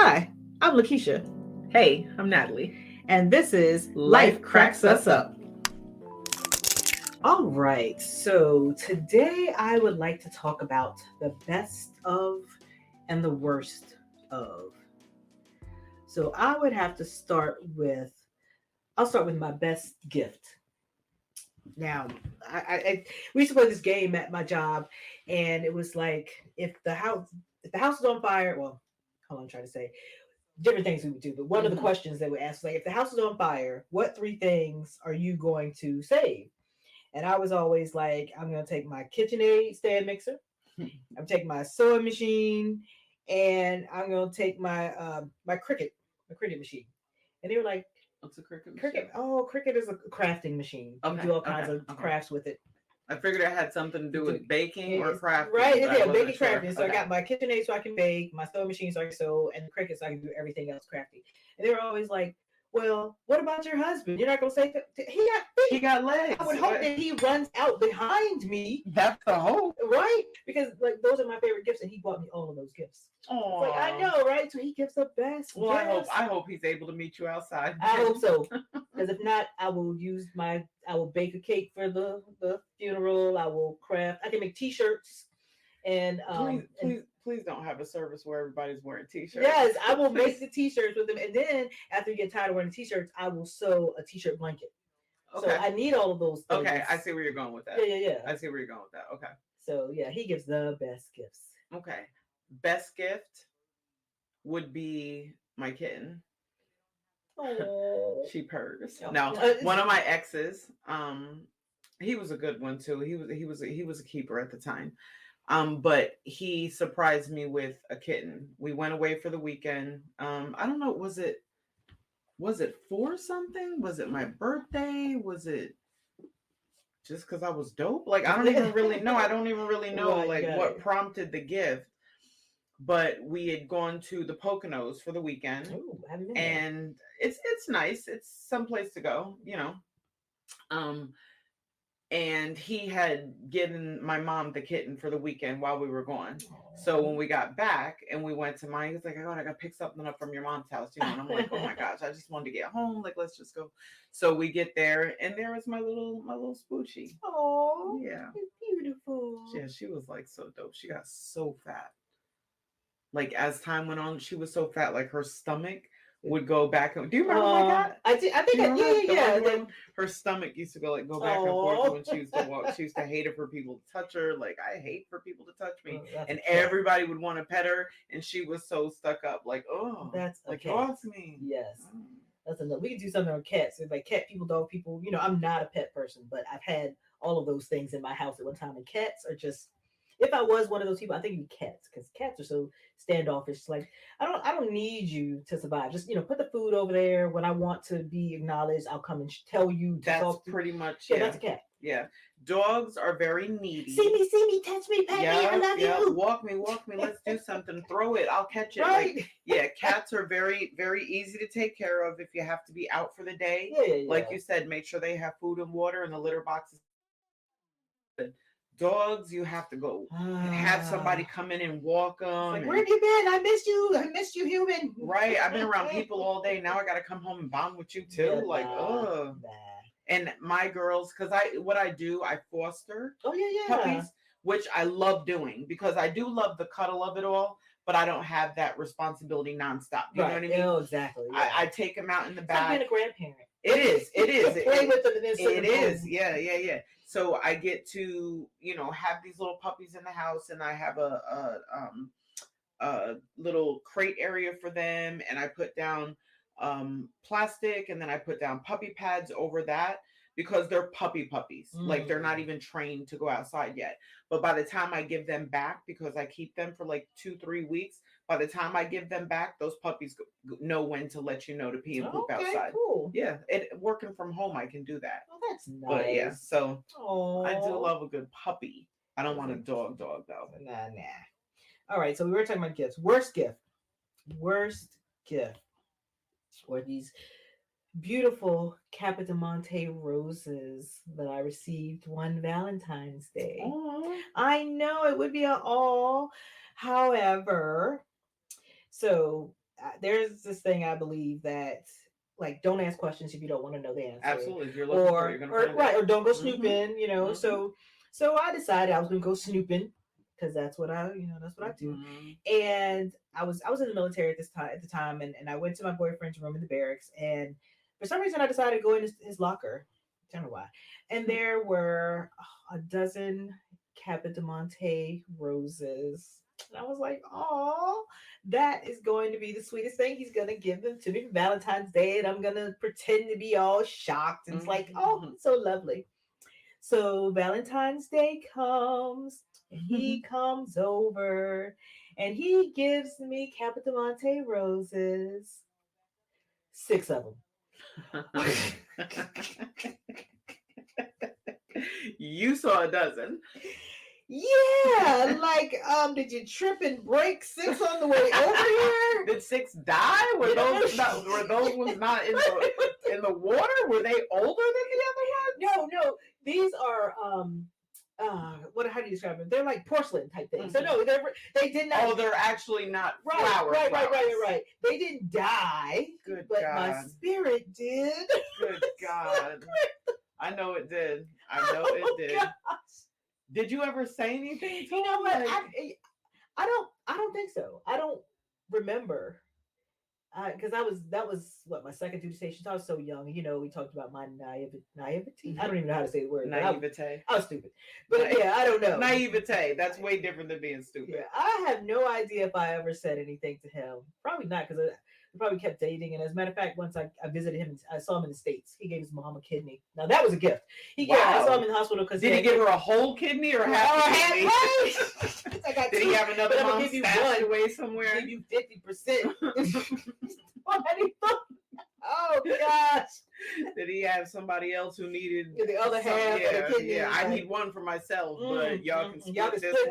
Hi, I'm LaKeshia, Hey, I'm Natalie. and this is Life Cracks Us Up. All right, so today I would like to talk about the best of and the worst of. So I would have to I'll start with my best gift. Now, we used to play this game at my job, and it was like if the house is on fire. Well, hold on, I'm trying to say different things we would do. But one of the questions they would ask was like, if the house is on fire, what three things are you going to save? And I was always like, I'm gonna take my KitchenAid stand mixer, I'm taking my sewing machine, and I'm gonna take my cricket machine. And they were like, What's a cricket machine? cricket? Oh, cricket is a crafting machine. You Okay, do all kinds of okay. crafts with it. I figured it had something to do with baking or It's- crafting. Right, but I yeah, wasn't baking sure. crafting. So I Okay. got my KitchenAid so I can bake, my sewing machine so I can sew, and the cricket so I can do everything else crafty. And they were always like, "Well, what about your husband? You're not gonna say he got He feet. got legs. I would hope that he runs out behind me, That's the hope. right? Because like those are my favorite gifts, and he bought me all of those gifts. Oh, Like I know, right? So he gives the best. Well, gifts. I hope he's able to meet you outside. I hope so. Because if not, I will bake a cake for the funeral. I will craft. I can make T-shirts, and Please don't have a service where everybody's wearing t-shirts. yes, I will make the T-shirts with them. And then after you get tired of wearing T-shirts, I will sew a T-shirt blanket. Okay. So I need all of those things. Okay, I see where you're going with that. Yeah. I see where you're going with that. Okay. So yeah, he gives the best gifts. Okay. Best gift would be my kitten. Oh, She purrs. Oh. Now, one of my exes, he was a good one too. He was a keeper at the time. But he surprised me with a kitten. We went away for the weekend. I don't know, was it for something? Was it my birthday? Was it just because I was dope? Like I don't even really know. I don't even really know Right, like got what it. prompted the gift. But we had gone to the Poconos for the weekend. Ooh, I haven't been there. And it's nice. It's someplace to go, you know. Um, and he had given my mom the kitten for the weekend while we were gone. So when we got back and we went to mine, he was like, "Oh, I gotta pick something up from your mom's house," you know. And I'm like, "Oh my gosh, I just wanted to get home. Like, let's just go." So we get there, and there was my little Spoochie. Oh, Yeah, beautiful. yeah, she was like so dope. She got so fat. Like as time went on, she was so fat, like her stomach would go back. Do you remember my cat? I think yeah. Her stomach used to go back and forth when she used to walk. She used to hate it for people to touch her. Like I hate for people to touch me, and everybody would want to pet her, and she was so stuck up. Like that's like cat. off me. Yes. That's enough. We can do something on cats. It's like cat people, dog people. You know, I'm not a pet person, but I've had all of those things in my house at one time. And cats are just, if I was one of those people, I think it'd be cats because cats are so standoffish. Like I don't need you to survive. Just put the food over there. When I want to be acknowledged, I'll come and tell you. That's pretty much yeah. That's a cat. Yeah, dogs are very needy. See me, touch me, pet me. I love you. Walk me. Let's do something. Throw it. I'll catch it. Right. Like, yeah, cats are very, very easy to take care of if you have to be out for the day. Yeah. Like you said, make sure they have food and water and the litter boxes. Dogs, you have to go have somebody come in and walk them. Like, where have you been? I missed you, human. Right. I've been around people all day. Now I got to come home and bond with you too. Nah. And my girls, because what I do, I foster puppies, which I love doing because I do love the cuddle of it all, but I don't have that responsibility nonstop. You know what I mean? Oh, exactly. Yeah. I take them out in the back. Like being a grandparent. It is. Play with them. It is. Yeah. So I get to, have these little puppies in the house, and I have a little crate area for them, and I put down plastic, and then I put down puppy pads over that because they're puppies. Like they're not even trained to go outside yet. But by the time I give them back, because I keep them for like 2-3 weeks, by the time I give them back, those puppies know when to let you know to pee and poop outside. Cool. Yeah, working from home, I can do that. Oh, that's nice. But yeah, so Aww. I do love a good puppy. I don't want a dog though. Nah. All right, so we were talking about gifts. Worst gift were these beautiful Capodimonte roses that I received one Valentine's Day. Aww. I know it would be an all. However, so there's this thing I believe that, like, don't ask questions if you don't want to know the answer, Absolutely. If you're looking for it, you're gonna find it. or don't go Mm-hmm. snooping, you know. Mm-hmm. So I decided I was gonna go snooping because that's what that's what I do. Mm-hmm. And I was in the military at the time, and I went to my boyfriend's room in the barracks, and for some reason I decided to go in his locker. I don't know why. And there were a dozen Capidamonte roses. And I was like, oh, that is going to be the sweetest thing. He's going to give them to me for Valentine's Day, and I'm going to pretend to be all shocked. And it's like, oh, Mm-hmm. so lovely. So Valentine's Day comes, and he comes over, and he gives me Capidamonte roses, 6 of them. You saw a dozen. Yeah, like, did you trip and break 6 on the way over here? Did 6 die? Were those ones not in the water? Were they older than the other No, ones? no. These are how do you describe them? They're like porcelain type things. So no, they did not. Oh, they're actually not flowers. Right. They didn't die. Good but God. My spirit did. Good God. I know it did. It did. Gosh. Did you ever say anything to You know him? what? Like... I don't think so. I don't remember. Because that was what my second duty station. So I was so young. You know, we talked about my naivety. I don't even know how to say the word. Naivete. I was stupid. But yeah, I don't know. Naivete. That's way different than being stupid. Yeah, I have no idea if I ever said anything to him. Probably not, because we probably kept dating. And as a matter of fact, once I visited him, I saw him in the States. He gave his mom a kidney. Now that was a gift. I saw him in the hospital because did he give her a whole kidney or half a kidney? Did he have another mom stashed away somewhere? I'll give you 50%. Oh gosh! Did he have somebody else who needed the other half? Yeah. I need one for myself, but y'all can split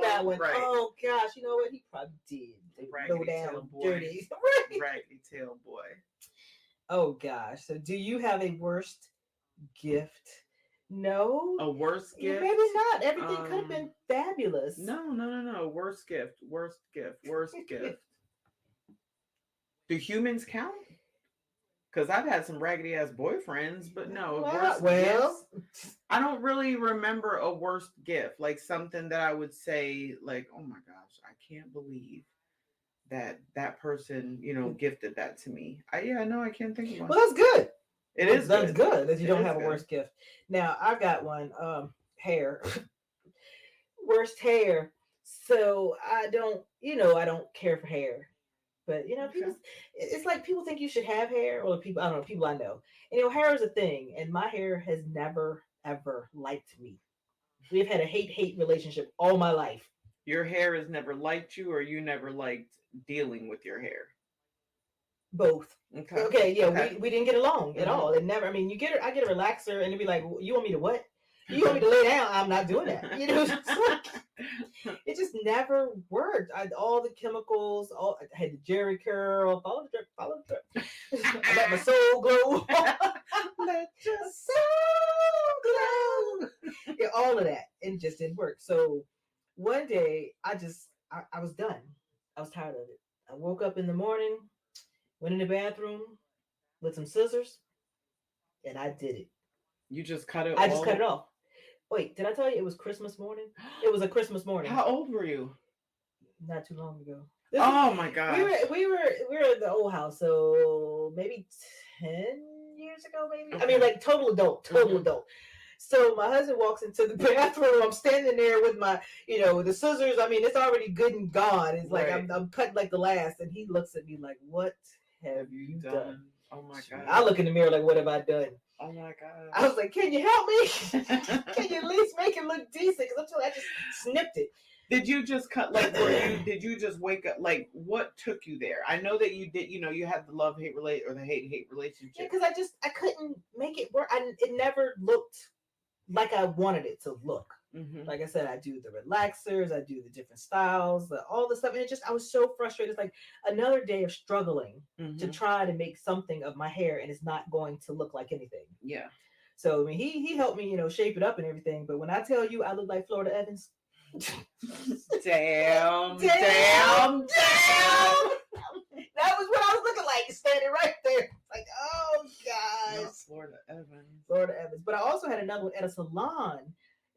that one. Right. Oh gosh! You know what? He probably did. Low down, dirty. Raggedy tail boy. Oh gosh! So, do you have a worst gift? No. A worst gift? Maybe not. Everything could have been fabulous. No. Worst gift. Do humans count? Because I've had some raggedy ass boyfriends, but no. Gifts, I don't really remember a worst gift. Like something that I would say, like, oh my gosh, I can't believe that person, gifted that to me. I can't think of one. Well, that's good. That's good that you don't have a worst gift. Now I've got one. Hair. Worst hair. So I don't care for hair. But people, it's like people think you should have hair, or people I don't know, people I know. And hair is a thing, and my hair has never ever liked me. We've had a hate relationship all my life. Your hair has never liked you, or you never liked dealing with your hair? Both. Okay, yeah, okay. We didn't get along at all. It never. I mean, I get a relaxer, and it'd be like, you want me to what? You want me to lay down? I'm not doing that. It just never worked. All the chemicals. I had the Jerry curl. Follow the drip. I let my soul glow. Let your soul glow. Yeah, all of that, and it just didn't work. So one day, I was done. I was tired of it. I woke up in the morning, went in the bathroom with some scissors, and I did it. You just cut it. I just cut it off. Wait, did I tell you it was Christmas morning? It was a Christmas morning. How old were you? Not too long ago. My gosh. We were at the old house, so maybe 10 years ago, maybe. Okay. I mean, like total adult. So my husband walks into the bathroom. I'm standing there with my, the scissors. I mean, it's already good and gone. It's like I'm cutting like the last, and he looks at me like, "What have you done?" Oh my God. I look in the mirror like, "What have I done?" Oh my God. I was like, "Can you help me? Can you at least make it look decent?" Because I just snipped it. Did you just cut, did you just wake up, what took you there? I know that you did, you had the love-hate or the hate-hate relationship. Yeah, because I couldn't make it work. It never looked like I wanted it to look. Mm-hmm. Like I said, I do the relaxers, I do the different styles, all the stuff. And I was so frustrated. It's like another day of struggling to try to make something of my hair, and it's not going to look like anything. Yeah. So, I mean, he helped me, shape it up and everything. But when I tell you I look like Florida Evans. Damn. That was what I was another one at a salon.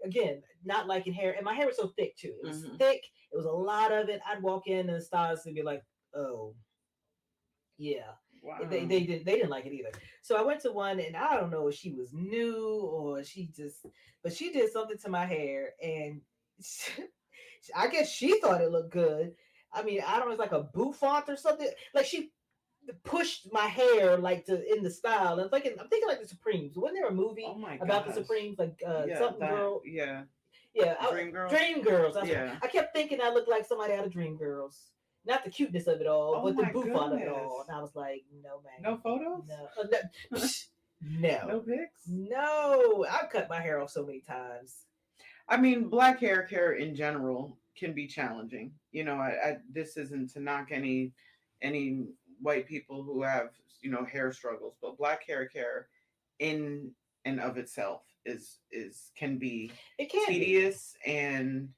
Again, not liking hair, and my hair was so thick too. It was Hmm. thick. It was a lot of it. I'd walk in and the stylist would be like, "Oh, yeah." Wow. They didn't like it either. So I went to one, and I don't know if she was new or she just, but she did something to my hair, and I guess she thought it looked good. I mean, I don't know, it's like a bouffant or something. Like she pushed my hair like to in the style. And I'm thinking like the Supremes. Wasn't there a Oh movie my about the gosh. Supremes? Like Yeah, something that, girl. yeah. Yeah, Dream Girls? Dream Girls. That's what Yeah. I kept thinking. I looked like somebody out of Dream Girls. Not the cuteness of it all, Oh but the my bouffant of it all. goodness. And I was like, no, No ma'am, photos? no, no, No pics? no. I've cut my hair off so many times. I mean, black hair care in general can be challenging. This isn't to knock any white people who have hair struggles, but black hair care in and of itself is can be It can be. tedious and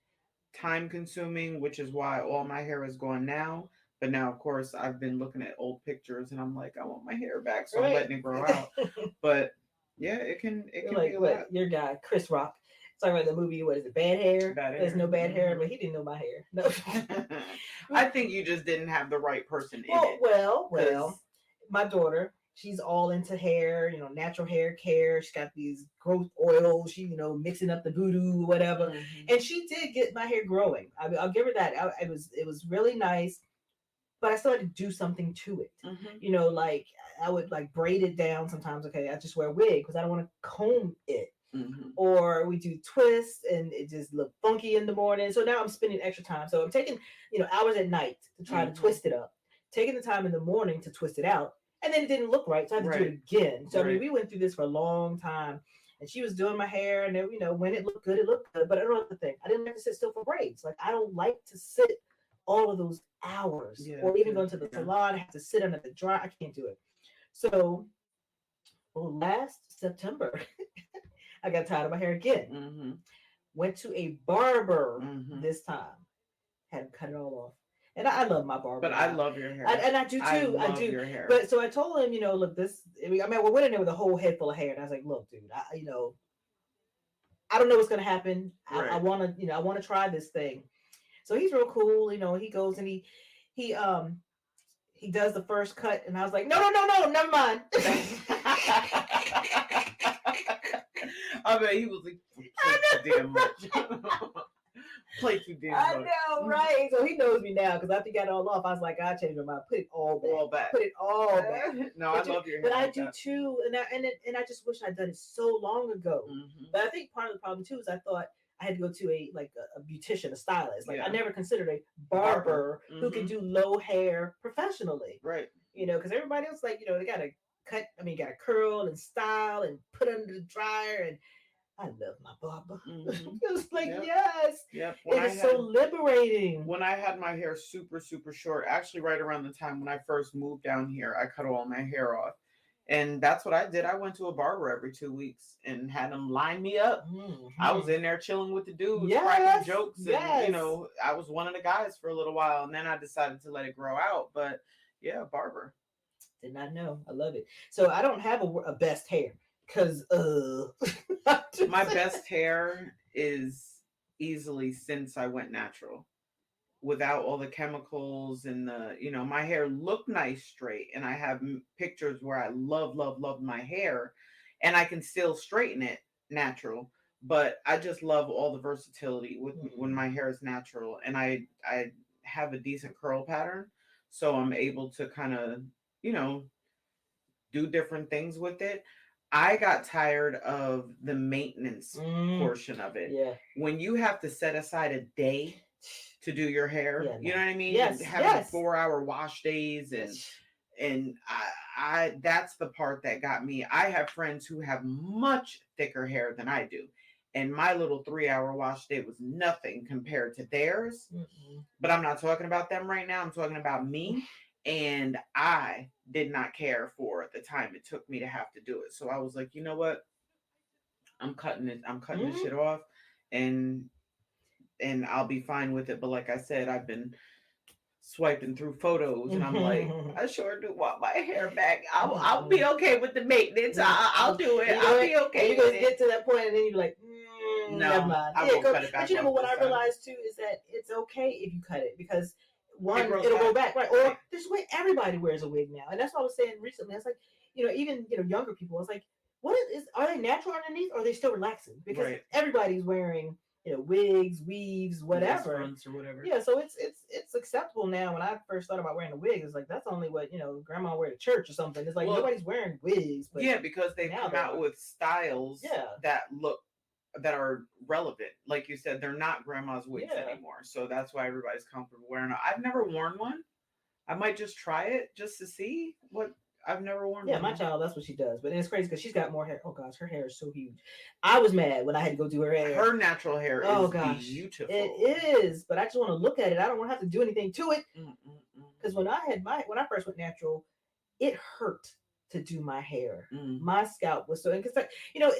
time consuming, which is why all my hair is gone now. But now, of course, I've been looking at old pictures and I'm like, I want my hair back, so I'm Right. letting it grow out. But yeah, it You're can be like a what? lot. Your guy Chris Rock. Talking about the movie. What is it? Bad hair. Bad There's hair. no bad hair, Hmm. but he didn't know my hair. No. I think you just didn't have the right person in well, it. well, Because, well. My daughter, she's all into hair. Natural hair care. She's got these growth oils. She, mixing up the voodoo, whatever. hmm, And she did get my hair growing. I mean, I'll give her that. It was really nice, but I still had to do something to it. hmm, Like I would like braid it down sometimes. Okay, I just wear a wig because I don't want to comb it. hmm, Or we do twists and it just looked funky in the morning. So now I'm spending extra time. So I'm taking, hours at night to try to hmm. twist it up, taking the time in the morning to twist it out. And then it didn't look right. So I had to do Right, it again. So I mean, right. we went through this for a long time. And she was doing my hair, and then, when it looked good, it looked good. But I don't know the thing. I didn't like to sit still for braids. Like I don't like to sit all of those hours, Yeah, or even going to the yeah. salon, have to sit under the dry. I can't do it. So last September, I got tired of my hair again. Hmm, Went to a barber hmm. this time. Had to cut it all off. And I love my barber But I now. love your I, hair. and I do I too. I love do. your hair. But so I told him, look, this. I went in there with a whole head full of hair, and I was like, look, dude, I don't know what's gonna happen. I Right. want to, I want to try this thing. So he's real cool. He goes and he he does the first cut, and I was like, no, no, no, no, never mind. I bet he was like, play too damn much. Play too damn I much. know, right? So he knows me now because after he got it all off, I was like, I changed my mind. Put it all back. All back. Put it all back. No, I love your hair But I like do that. too, and I just wish I'd done it so long ago. Hmm. But I think part of the problem too is I thought I had to go to a beautician, a stylist. Like I Yeah. never considered a Barber. barber who can Hmm. do low hair professionally. Right. Because everybody else like they gotta cut. I mean, gotta curl and style and put under the dryer. And I love my barber. Hmm. It was like Yep. yes, Yep. it is so liberating. When I had my hair super super short, actually right around the time when I first moved down here, I cut all my hair off. And that's what I did. I went to a barber every 2 weeks and had them line me up. I was Mm-hmm. in there chilling with the dudes, cracking Yes, jokes, and yes. I was one of the guys for a little while, and then I decided to let it grow out. But yeah, barber. Did not know. I love it. So I don't have a best hair because My best hair is easily since I went natural, without all the chemicals and my hair looked nice straight, and I have pictures where I love love love my hair, and I can still straighten it natural, but I just love all the versatility with when my hair is natural, and I have a decent curl pattern, so I'm able to kind of you know do different things with it. I got tired of the maintenance portion of it. Yeah. When you have to set aside a day to do your hair, Yeah, you no. know what I mean? Yes, Having yes. 4-hour wash days, and I that's the part that got me. I have friends who have much thicker hair than I do. And my little 3-hour wash day was nothing compared to theirs. Mm-mm. But I'm not talking about them right now. I'm talking about me. And I did not care for the time it took me to have to do it. So I was like, you know what? I'm cutting it. I'm cutting this shit off, and I'll be fine with it. But like I said, I've been swiping through photos, and I'm like, Mm-mm. I sure do want my hair back. I'll be okay with the maintenance. I'll do it. And you know I'll what? be And okay you're with gonna it. get to that point, and then you're like, never No, mind. I Yeah, will cut it but back you know, but off what this I time. realized too is that it's okay if you cut it because It one, grows it'll grow back. back, right? Right. Or this way, everybody wears a wig now, and that's what I was saying recently. It's like, even younger people. It's like, what is are they natural underneath, or are they still relaxing? Because Right. everybody's wearing wigs, weaves, Lace whatever. fronts or whatever. Yeah, so it's acceptable now. When I first thought about wearing a wig, it's like that's only what grandma wear to church or something. It's like Well, nobody's wearing wigs, but yeah, because they've now come they out are. with styles Yeah, that are relevant. Like you said, they're not grandma's wigs yeah, anymore. So that's why everybody's comfortable wearing it. I've never worn one. I might just try it just to see what. I've never worn yeah. one My though. child, that's what she does. But it's crazy because she's got more hair. Oh gosh, her hair is so huge. I was mad when I had to go do her hair. Her natural hair Oh is gosh, beautiful. it is. But I just want to look at it. I don't want to have to do anything to it. Mm-mm-mm. Because when I first went natural, it hurt to do my hair. Mm. My scalp was so, because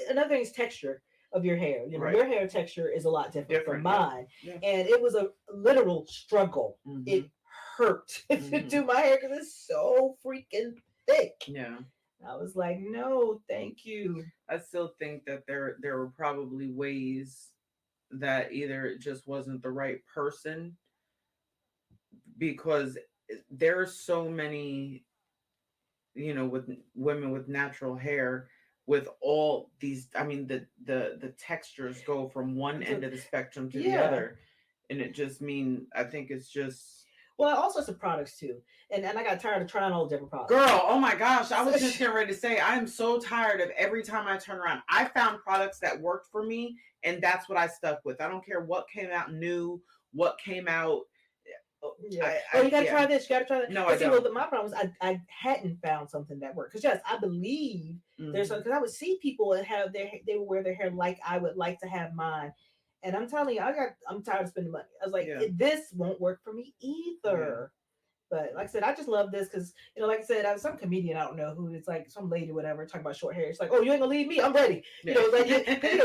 another thing is texture of your hair. Right. Your hair texture is a lot different from Different. Yep. mine, Yeah. and it was a literal struggle. Mm-hmm. It hurt to Mm-hmm. do my hair because it's so freaking thick. Yeah. I was like, no, thank you. I still think that there were probably ways that either it just wasn't the right person, because there are so many, with women with natural hair, with all these, I mean, the textures go from one end of the spectrum to the Yeah. other, and it just I think it's just, Well, all sorts of products too, and I got tired of trying all the different products. girl, oh my gosh, I was just getting ready to say, I am so tired of every time I turn around. I found products that worked for me, and that's what I stuck with. I don't care what came out new, what came out. Yeah. You gotta try this. You gotta try that. No, But I see, don't. my problem is I hadn't found something that worked. Because yes, I believe there's Mhm. something. Because I would see people and have they would wear their hair like I would like to have mine, and I'm telling you, I'm tired of spending money. I was like, Yeah. this won't work for me either. But like I said, I just love this because like I said, I was some comedian, I don't know who, it's like some lady, whatever, talking about short hair. It's like, oh, you ain't gonna leave me? I'm ready. Yeah. Like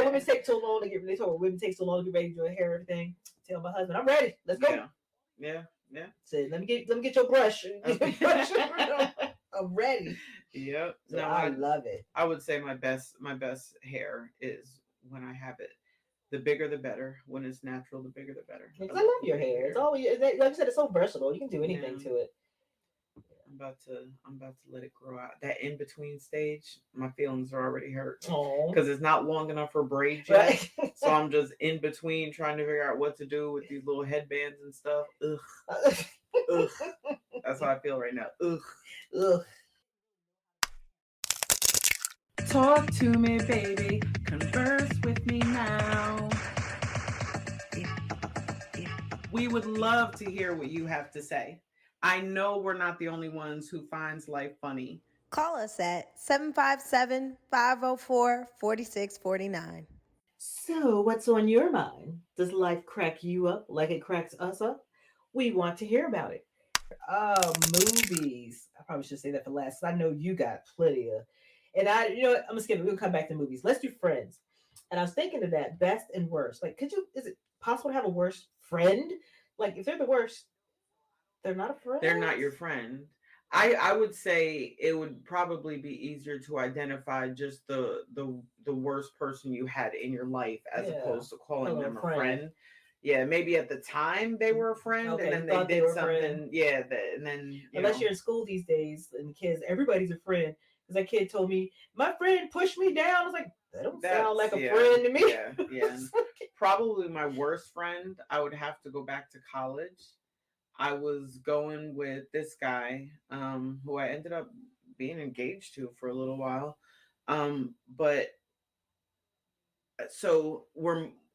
women take so long to get. They told women take so long to get ready to do their hair, everything. Tell my husband, I'm ready. Let's go. Yeah. Said, let me get your brush. I'm ready. Yep. So No, I love it. I would say my best hair is when I have it. The bigger the better. When it's natural, the bigger the better. Because I love your hair. It's always, like I said, it's so versatile. You can do anything Yeah. to it. I'm about to let it grow out. That in between stage, my feelings are already hurt Oh, because it's not long enough for braids yet. right. So I'm just in between trying to figure out what to do with these little headbands and stuff. Ugh, ugh. That's how I feel right now. Ugh. Ugh. Talk to me, baby. Converse with me now. We would love to hear what you have to say. I know we're not the only ones who finds life funny. Call us at 757-504-4649. So, what's on your mind? Does life crack you up like it cracks us up? We want to hear about it. Movies. I probably should say that for last. I know you got plenty of. And you know what? I'm gonna skip it. We'll come back to movies. Let's do friends. And I was thinking of that best and worst. Like, is it possible to have a worst friend? Like, if they're the worst, they're not a friend. They're not your friend. I would say it would probably be easier to identify just the worst person you had in your life as opposed to calling them a friend. Yeah, maybe at the time they were a friend, Okay, and then they did something. Yeah, and then unless you're in school these days and kids, everybody's a friend. Because that kid told me my friend pushed me down. I was like, that don't sound like a friend to me. Yeah. Probably my worst friend. I would have to go back to college. I was going with this guy, who I ended up being engaged to for a little while. But so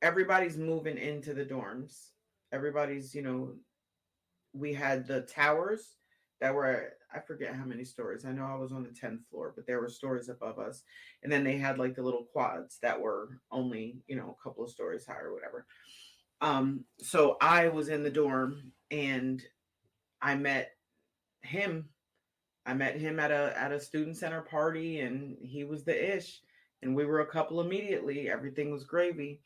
everybody's moving into the dorms. Everybody's, we had the towers that were, I forget how many stories. I know I was on the 10th floor, but there were stories above us. And then they had like the little quads that were only, a couple of stories high or whatever. So I was in the dorm and I met him. I met him at a student center party, and he was the ish. And we were a couple immediately. Everything was gravy.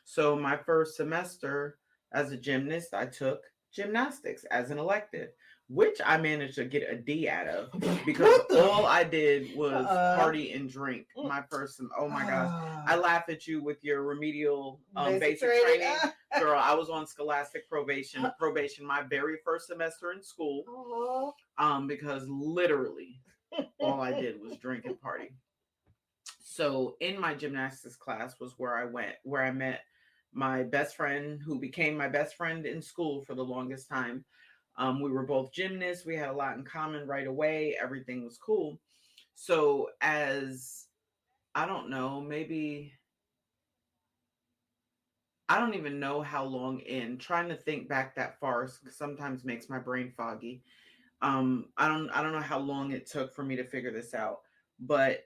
So my first semester as a gymnast, I took gymnastics as an elective, which I managed to get a D out of because What the? all I did was Uh-uh. party and drink my first oh my gosh. I Ah, laugh at you with your remedial basic basic training. training. Girl, I was on scholastic probation my very first semester in school. Oh. Because literally all I did was drink and party. So in my gymnastics class was where I met my best friend, who became my best friend in school for the longest time. We were both gymnasts. We had a lot in common right away. Everything was cool. So as I don't know, maybe I don't even know how long in, trying to think back that far sometimes makes my brain foggy. I don't know how long it took for me to figure this out, but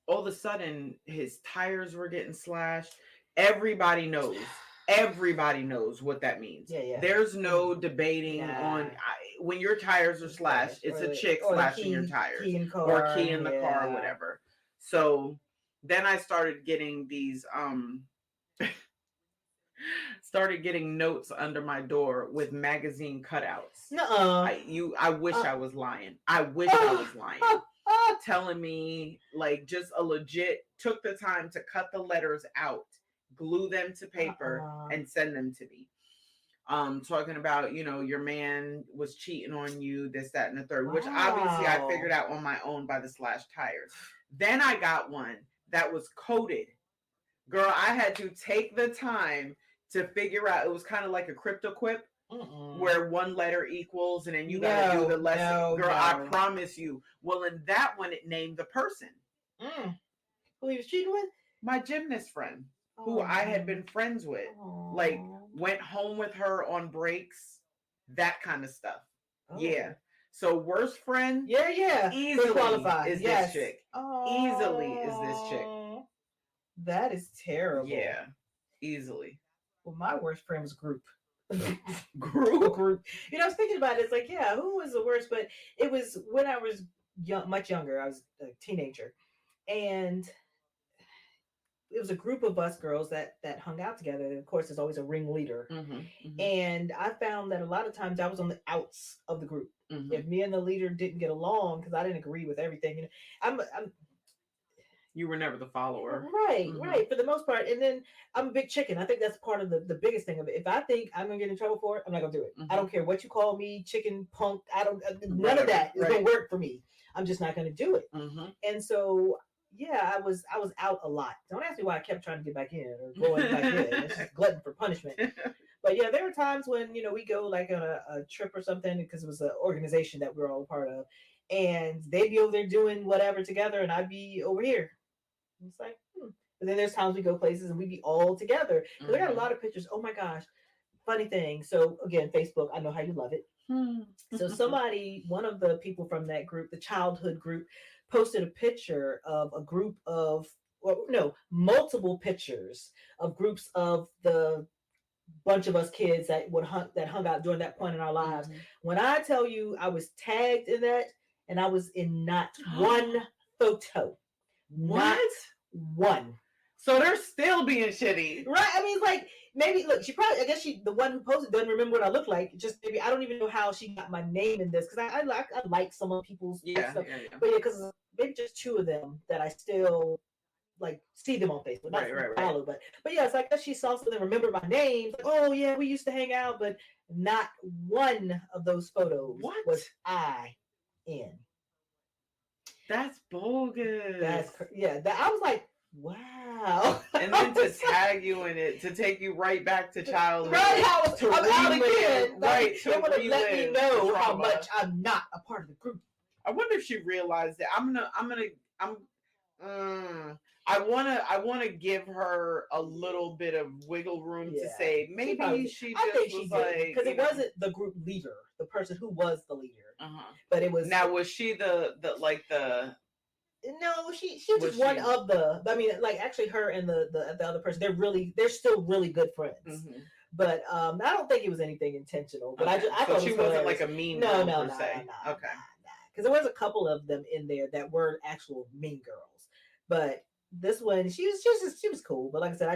all of a sudden his tires were getting slashed. Everybody knows. Everybody knows what that means. Yeah. There's no debating Nah. when your tires are slashed. It's a chick slashing your tires, or a key in the car, or whatever. So then I started getting these started getting notes under my door with magazine cutouts. Nuh-uh. I wish I was lying. I wish I was lying. Telling me like just a legit took the time to cut the letters out, glue them to paper, and send them to me. Talking about, your man was cheating on you, this, that, and the third, which obviously I figured out on my own by the slashed tires. Then I got one that was coded. Girl, I had to take the time to figure out. It was kind of like a crypto quip. Where one letter equals, and then you gotta do the lesson. Girl, I promise you. Well, in that one, it named the person. Who he was cheating with? My gymnast friend, who I had been friends with. Like, went home with her on breaks, that kind of stuff. Yeah. So worst friend, easily qualified. Is this chick. Easily is this chick. That is terrible. Yeah, easily. Well, my worst friend was Group. Group. I was thinking about it. It's like, yeah, who was the worst? But it was when I was much younger. I was a teenager, and it was a group of us girls that hung out together. And of course, there's always a ringleader. And I found that a lot of times I was on the outs of the group. If me and the leader didn't get along because I didn't agree with everything, you were never the follower. Right, for the most part. And then I'm a big chicken. I think that's part of the biggest thing of it. If I think I'm going to get in trouble for it, I'm not going to do it. I don't care what you call me, chicken, punk. None of that is going to work for me. I'm just not going to do it. And so, yeah, I was out a lot. Don't ask me why I kept trying to get back in or going back in. It's just glutton for punishment. But yeah, there were times when, we go like on a trip or something because it was an organization that we were all a part of. And they'd be over there doing whatever together and I'd be over here. It's like, But then there's times we go places and we be all together. Because I got a lot of pictures. Oh my gosh. Funny thing. So again, Facebook, I know how you love it. So one of the people from that group, the childhood group, posted a picture of a group of, multiple pictures of groups of the bunch of us kids that hung out during that point in our lives. When I tell you I was tagged in that and I was in not one photo. What? Not one. So they're still being shitty. Right. I mean, it's like, maybe, look, the one who posted doesn't remember what I look like. Just maybe, I don't even know how she got my name in this. Because I like some of people's stuff. Yeah. But yeah, because maybe just two of them that I still, like, see them on Facebook. Not follow, but yeah, it's like, she saw something, remember my name. Like, oh, yeah, we used to hang out. But not one of those photos was I in. That's bogus. I was like, wow. And then to tag you in it, to take you right back to childhood. Right, I'm out again. Right, they would have let me know how much I'm not a part of the group. I wonder if she realized that. I want to give her a little bit of wiggle room to say maybe she was like, because it wasn't the group leader, the person who was the leader, but it was. Now, was she the No, she was just one of the. I mean, like, actually, her and the other person, they're still really good friends. But I don't think it was anything intentional. But I thought she wasn't like a mean girl per se. Okay. Because there was a couple of them in there that were actual mean girls, but this one, she was cool. But like I said,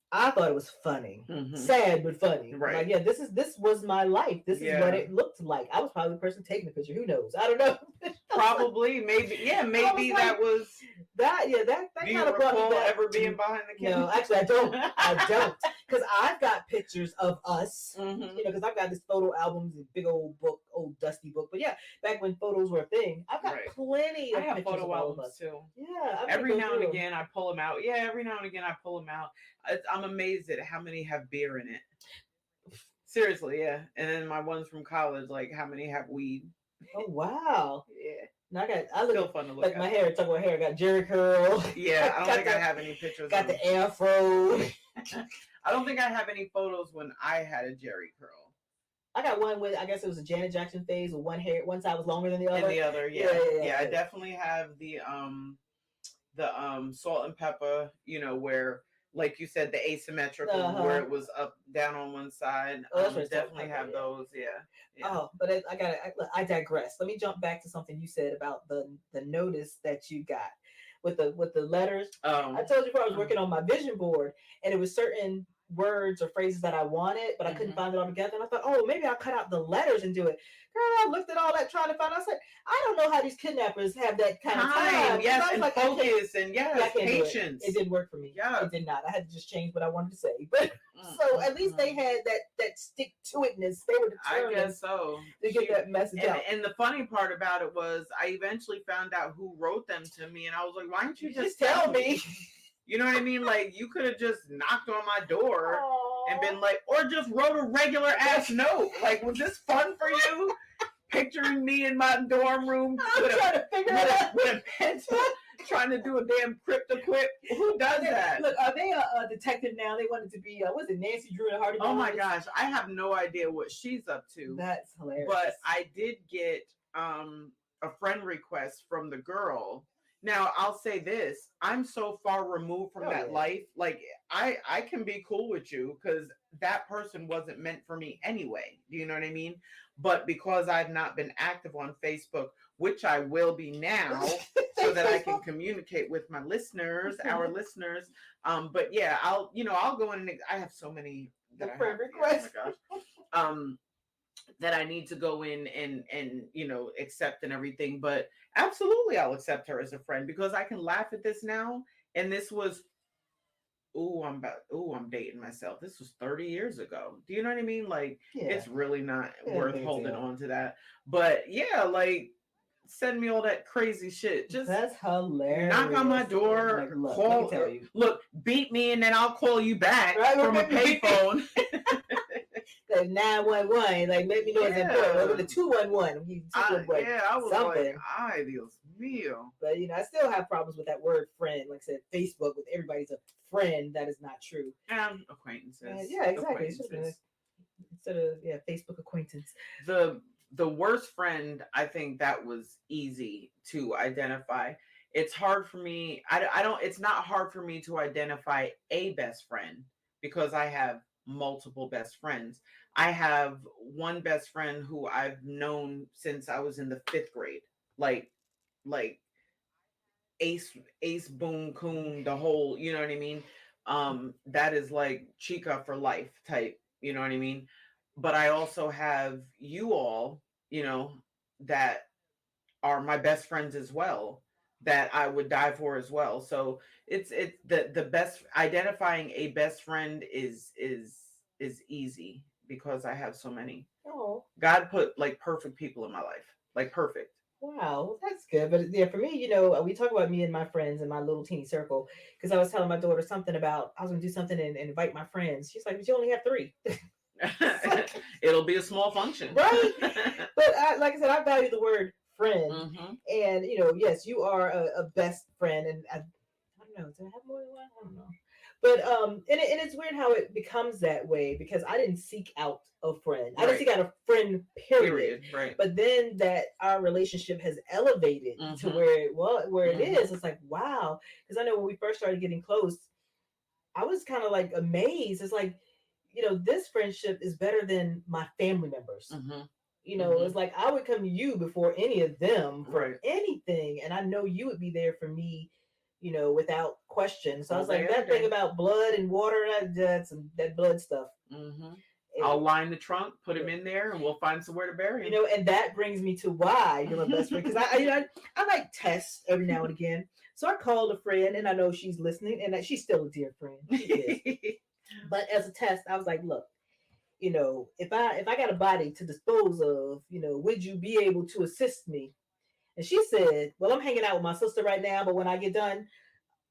I thought it was funny, Mhm. sad but funny. Right. Like, yeah, this was my life. This is what Yeah. it looked like. I was probably the person taking the picture. Who knows? I don't know. Probably, maybe, yeah, I was maybe like, that was. that Do kind you of brought me recall back. ever being behind the camera? No, actually, I don't. I don't, because I've got pictures of us. Mhm. Because I've got this photo albums, a big old book, old dusty book. But yeah, back when photos were a thing, I've got Right. plenty I of have pictures of photo all of albums us. too. Yeah, I'm Every gonna go now and through 'em. again, I pull them out. Yeah, every now and again, I pull them out. I'm amazed at how many have beer in it. Seriously, yeah. And then my ones from college, like how many have weed? Oh wow! Yeah, And I look still fun to look like at. my hair. Talk about hair. I got Jerry curl. Yeah, I don't think I the, have any pictures. got the afro. I don't think I have any photos when I had a Jerry curl. I got one with, I guess it was a Janet Jackson phase with one side was longer than the other. And the other, yeah. I definitely have the salt and pepper. Where, like you said, the asymmetrical, where it was up down on one side. Definitely have those. Yeah. Oh, but I digress. Let me jump back to something you said about the notice that you got with the letters. I told you before I was working on my vision board, and it was certain words or phrases that I wanted, but I couldn't find it all together. And I thought, oh, maybe I'll cut out the letters and do it. Girl, I looked at all that trying to find. I said, I don't know how these kidnappers have that kind of time. Yes, I was and like, focus and patience. It didn't work for me. Yeah, it did not. I had to just change what I wanted to say. But so at least they had that stick to itness. They were determined. I guess so. To get that message out. And the funny part about it was, I eventually found out who wrote them to me, and I was like, why don't you just tell me? You know what I mean? Like, you could have just knocked on my door and been like, or just wrote a regular ass note. Like, was this fun for you? Picturing me in my dorm room with a pencil, trying to do a damn crypto quip. Who does that? Look, are they a detective now? They wanted to be, was it Nancy Drew and Hardy? Oh my gosh, I have no idea what she's up to. That's hilarious. But I did get a friend request from the girl. Now, I'll say this. I'm so far removed from that life. Like, I can be cool with you because that person wasn't meant for me anyway. Do you know what I mean? But because I've not been active on Facebook, which I will be now, so that I can communicate with my listeners, our listeners. But yeah, I'll go in and I have so many that friend requests. Oh my gosh. That I need to go in and accept and everything. But absolutely, I'll accept her as a friend because I can laugh at this now. And this was, I'm dating myself. This was 30 years ago. Do you know what I mean? Like, it's really not worth holding on to that. But yeah, like, send me all that crazy shit. Just that's hilarious. Knock on my door, like, call, tell you. Look, beat me, and then I'll call you back from a payphone. Like 911, like let me know it's important. Or the 211. I was something. like, ay, Dios mío. But I still have problems with that word friend. Like I said, Facebook with everybody's a friend. That is not true. Acquaintances. Yeah, exactly. Instead of Facebook acquaintance. The worst friend, I think that was easy to identify. It's hard for me. It's not hard for me to identify a best friend because I have multiple best friends. I have one best friend who I've known since I was in the 5th grade. Like ace boom coon, the whole, you know what I mean? That is like chica for life type, you know what I mean? But I also have you all, that are my best friends as well, that I would die for as well. So it's the best, identifying a best friend is easy because I have so many. Oh, God put like perfect people in my life, like perfect. Wow, that's good. But yeah, for me, we talk about me and my friends in my little teeny circle because I was telling my daughter something about I was going to do something and invite my friends. She's like, but you only have 3. It'll be a small function, right? But like I said, I value the word friend, and yes, you are a best friend, and I don't know, do I have more than one? I don't know, but and it's weird how it becomes that way because I didn't seek out a friend. I didn't seek out a friend, period. Right. But then that our relationship has elevated to where it is. It's like, wow, because I know when we first started getting close, I was kind of like amazed. It's like, this friendship is better than my family members. It's like I would come to you before any of them for anything. And I know you would be there for me without question. So I All was day, like, every that thing day. about blood and water, that blood stuff. Mm-hmm. It- I'll line the trunk, put him yeah. in there, and we'll find somewhere to bury him. And that brings me to why you're my best friend, because I like tests every now and again. So I called a friend, and I know she's listening, and that she's still a dear friend. She is. But as a test, I was like, look, if I got a body to dispose of, would you be able to assist me? And she said, well, I'm hanging out with my sister right now, but when I get done,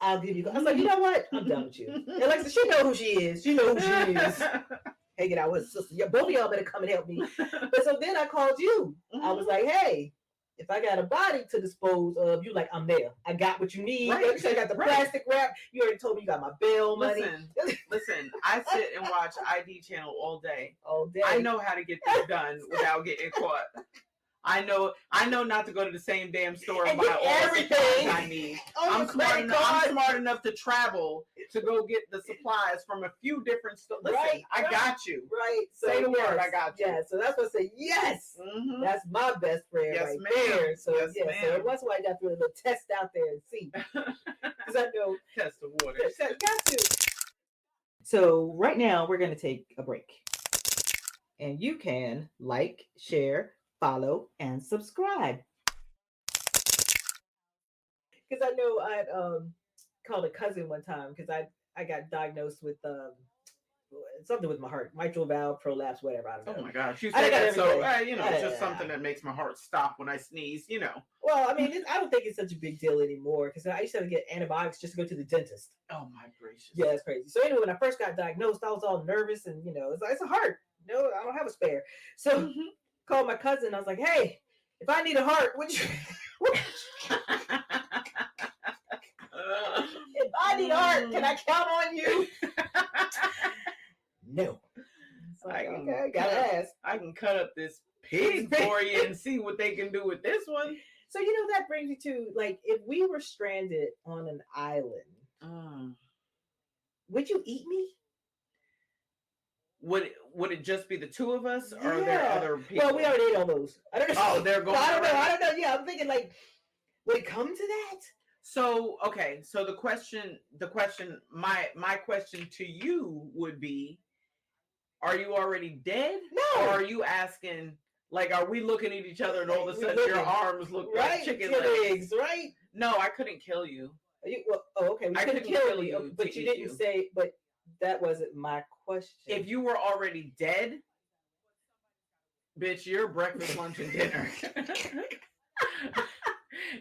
I'll give you. I was like, you know what? I'm done with you. And like I said, she know who she is. She know who she is. Hanging out with her sister. Yeah, both of y'all better come and help me. But so then I called you. I was like, hey, if I got a body to dispose of, you like, I'm there. I got what you need. Right. You said I got the plastic wrap. You already told me you got my bail money. Listen, I sit and watch ID channel all day. All day. I know how to get this done without getting caught. I know not to go to the same damn store and buy all everything the supplies I need. I'm smart enough to travel to go get the supplies from a few different stores. Listen, right, I got you. Right. So say the word, I got you. Yeah, so that's what I say. Yes. Mm-hmm. That's my best friend right there. So yes, ma'am. So that's why I got to do a little test out there and see. Because I know. Test the water. Got to. So right now we're going to take a break. And you can like, share, follow, and subscribe. Because I know I called a cousin one time because I got diagnosed with something with my heart, mitral valve prolapse, whatever. I don't know. Oh my gosh, you say that so it's just yeah. something that makes my heart stop when I sneeze. Well, I mean, I don't think it's such a big deal anymore because I used to have to get antibiotics just to go to the dentist. Oh my gracious! Yeah, it's crazy. So anyway, when I first got diagnosed, I was all nervous and it's a heart. No, I don't have a spare. So called my cousin. I was like, hey, if I need a heart, would you? If I need a heart, can I count on you? No. Like, okay, gotta ask. I can cut up this pig for you and see what they can do with this one. So that brings me to like, if we were stranded on an island, would you eat me? Would it just be the two of us, or are there other people? Well, we already ate all those. I don't know. Oh, they're going. I don't know. Yeah, I'm thinking like, would it come to that? So okay. So the question, my question to you would be, are you already dead? No. Or are you asking, like, are we looking at each other and all of a sudden your arms look like chicken legs? Right? No, I couldn't kill you. Okay. I couldn't kill you, but you didn't say. But that wasn't my question. If you were already dead, bitch, you're breakfast, lunch, and dinner.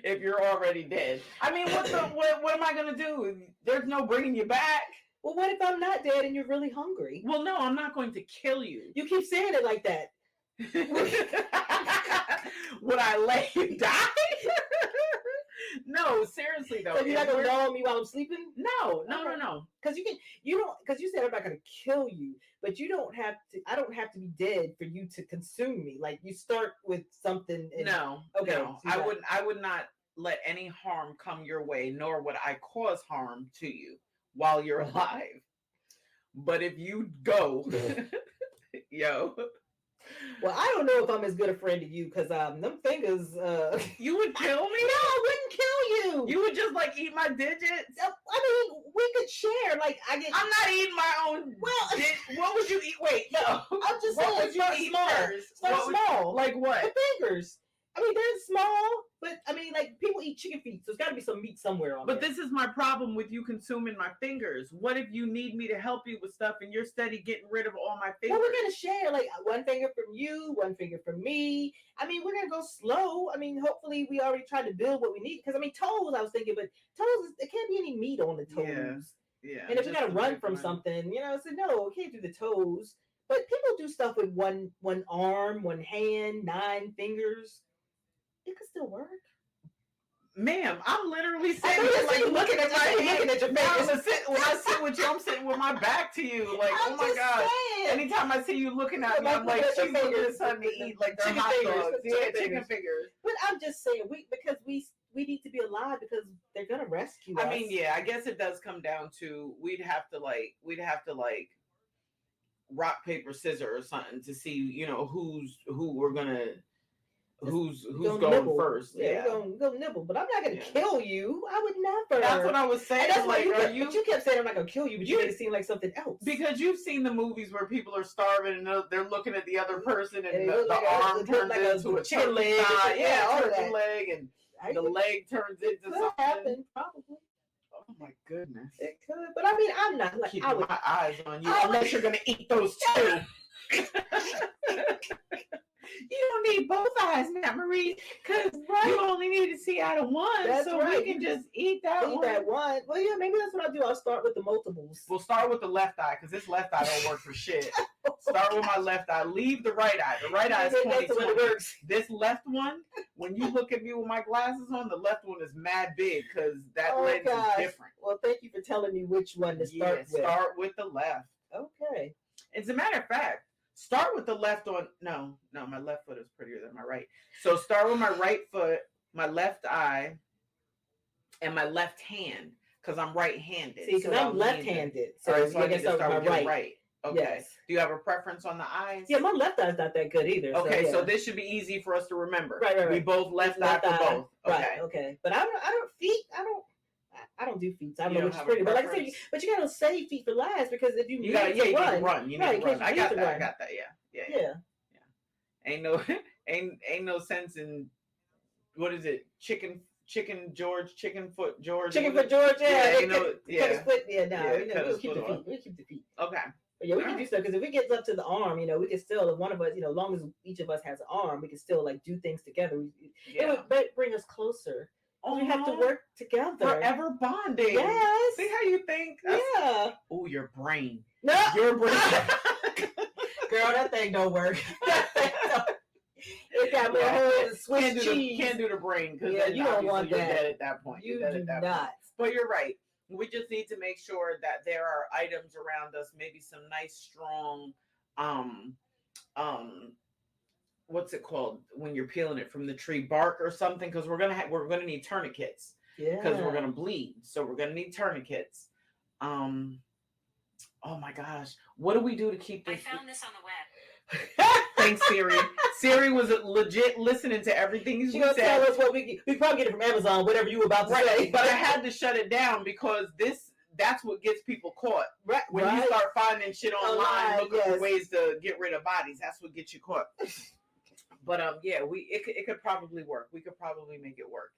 If you're already dead, I mean, what am I gonna do? There's no bringing you back. Well, what if I'm not dead and you're really hungry? Well, no, I'm not going to kill you. You keep saying it like that. Would I let you die? No, seriously though. So you're not gonna gnaw on me while I'm sleeping? No. Because you said I'm not gonna kill you, but you don't have to. I don't have to be dead for you to consume me. Like you start with something. No. I would not let any harm come your way, nor would I cause harm to you while you're alive. But if you go, yo. Well, I don't know if I'm as good a friend to you because them fingers. You would kill me? No, I wouldn't kill you. You would just like eat my digits? I mean, we could share. Like I'm not eating my own. Well, what would you eat? Wait, no. I'm just saying. What would you eat first? Start small. Like what? The fingers. I mean, they're small, but I mean, like people eat chicken feet, so there's got to be some meat somewhere on there. But this is my problem with you consuming my fingers. What if you need me to help you with stuff and you're steady getting rid of all my fingers? Well, we're gonna share like one finger from you, one finger from me. I mean, we're gonna go slow. I mean, hopefully we already tried to build what we need. Because I mean, toes. I was thinking, but toes, there can't be any meat on the toes. Yeah. And if we gotta run from something, I said no, we can't do the toes. But people do stuff with one arm, one hand, 9 fingers. It could still work. Ma'am, I'm literally sitting here like looking at my hand. When I sit with you, I'm sitting with my back to you. Like, oh my God. Saying. Anytime I see you looking at me, I'm like, she's looking at something to eat. Like, chicken fingers. Yeah, chicken fingers. But I'm just saying, because we need to be alive because they're going to rescue us. I mean, yeah, I guess it does come down to we'd have to rock, paper, scissors or something to see, who we're going to who's gonna going nibble. first. Yeah, you're gonna nibble, but I'm not gonna kill you. I would never. That's what I was saying. And that's like, but you kept saying I'm not gonna kill you, but you made it seem like something else. Because you've seen the movies where people are starving and they're looking at the other person and the like arm turns into a chicken leg. Yeah, all turkey that. leg, and the leg turns into something. Happen, probably. Oh my goodness. It could, but I mean, I'm not like Keep my eyes on you unless you're gonna eat those two. You don't need both eyes now, Marie, because you only need to see out of one. That's so right. we can just eat that one. Well, yeah, maybe that's what I'll do. I'll start with the multiples. We'll start with the left eye because this left eye don't work for shit. Start with my left eye. Leave the right eye. The right eye is 20/20. This left one, when you look at me with my glasses on, the left one is mad big because that lens is different. Well, thank you for telling me which one to start with. Start with the left. Okay. As a matter of fact, start with the left on. No, my left foot is prettier than my right. So start with my right foot, my left eye, and my left hand because I'm right-handed. See, because I'm left-handed. So I need to start with your right. Okay. Yes. Do you have a preference on the eyes? Yeah, my left eye's not that good either. Okay, so this should be easy for us to remember. Right. We both left eye for both. Okay. Right. Okay. But I don't do feet. I don't know which is pretty. But like I said, but you gotta save feet for last because if you need to run. You need to run. I got that. Yeah. Ain't no sense in what is it? Chicken foot George. Chicken foot George. Yeah. Cut his foot. Yeah. No. We'll keep the feet. We'll keep the feet. Okay. But yeah, we can do stuff because if it gets up to the arm, we can still, if one of us, as long as each of us has an arm, we can still like do things together. It would bring us closer. Oh, we have to work together. Forever bonding. Yes. See how you think? Yeah. Oh, your brain. No. Your brain. Girl, that thing don't work. It got more holes than Swiss cheese. Can't do the brain because you don't want that. You're dead at that point. You do not. But you're right. We just need to make sure that there are items around us, maybe some nice, strong, what's it called when you're peeling it from the tree, bark or something? Because we're gonna need tourniquets. Yeah. Because we're gonna bleed, so we're gonna need tourniquets. Oh my gosh, what do we do to keep this? I found this on the web. Thanks, Siri. Siri was legit listening to everything you said. She's gonna tell us what we probably get it from Amazon, whatever you were about to say. But I had to shut it down because that's what gets people caught. Right. When you start finding shit online, looking for ways to get rid of bodies, that's what gets you caught. But it could probably work. We could probably make it work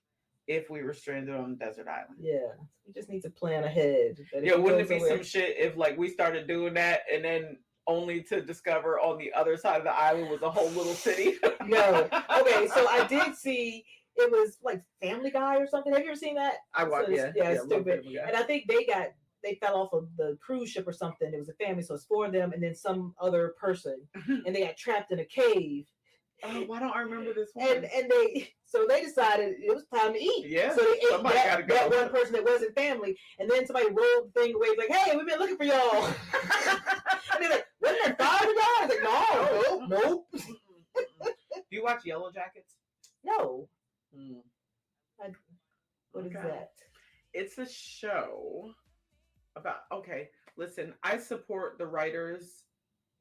if we were stranded on a desert island. Yeah, we just need to plan ahead. Wouldn't it be some shit if like we started doing that and then only to discover on the other side of the island was a whole little city? No. Okay, so I did see it was like Family Guy or something. Have you ever seen that? I watched. It's stupid. And I think they fell off of the cruise ship or something. It was a family, so it's 4 of them and then some other person, and they got trapped in a cave. Oh, why don't I remember this one? And they decided it was time to eat. Yeah. So they ate that one person that wasn't family, and then somebody rolled the thing away like, "Hey, we've been looking for y'all." And they're like, "Wasn't there 5 of y'all?" I was like, "No, nope." Do you watch Yellow Jackets? No. What is that? It's a show about. Okay, listen. I support the writers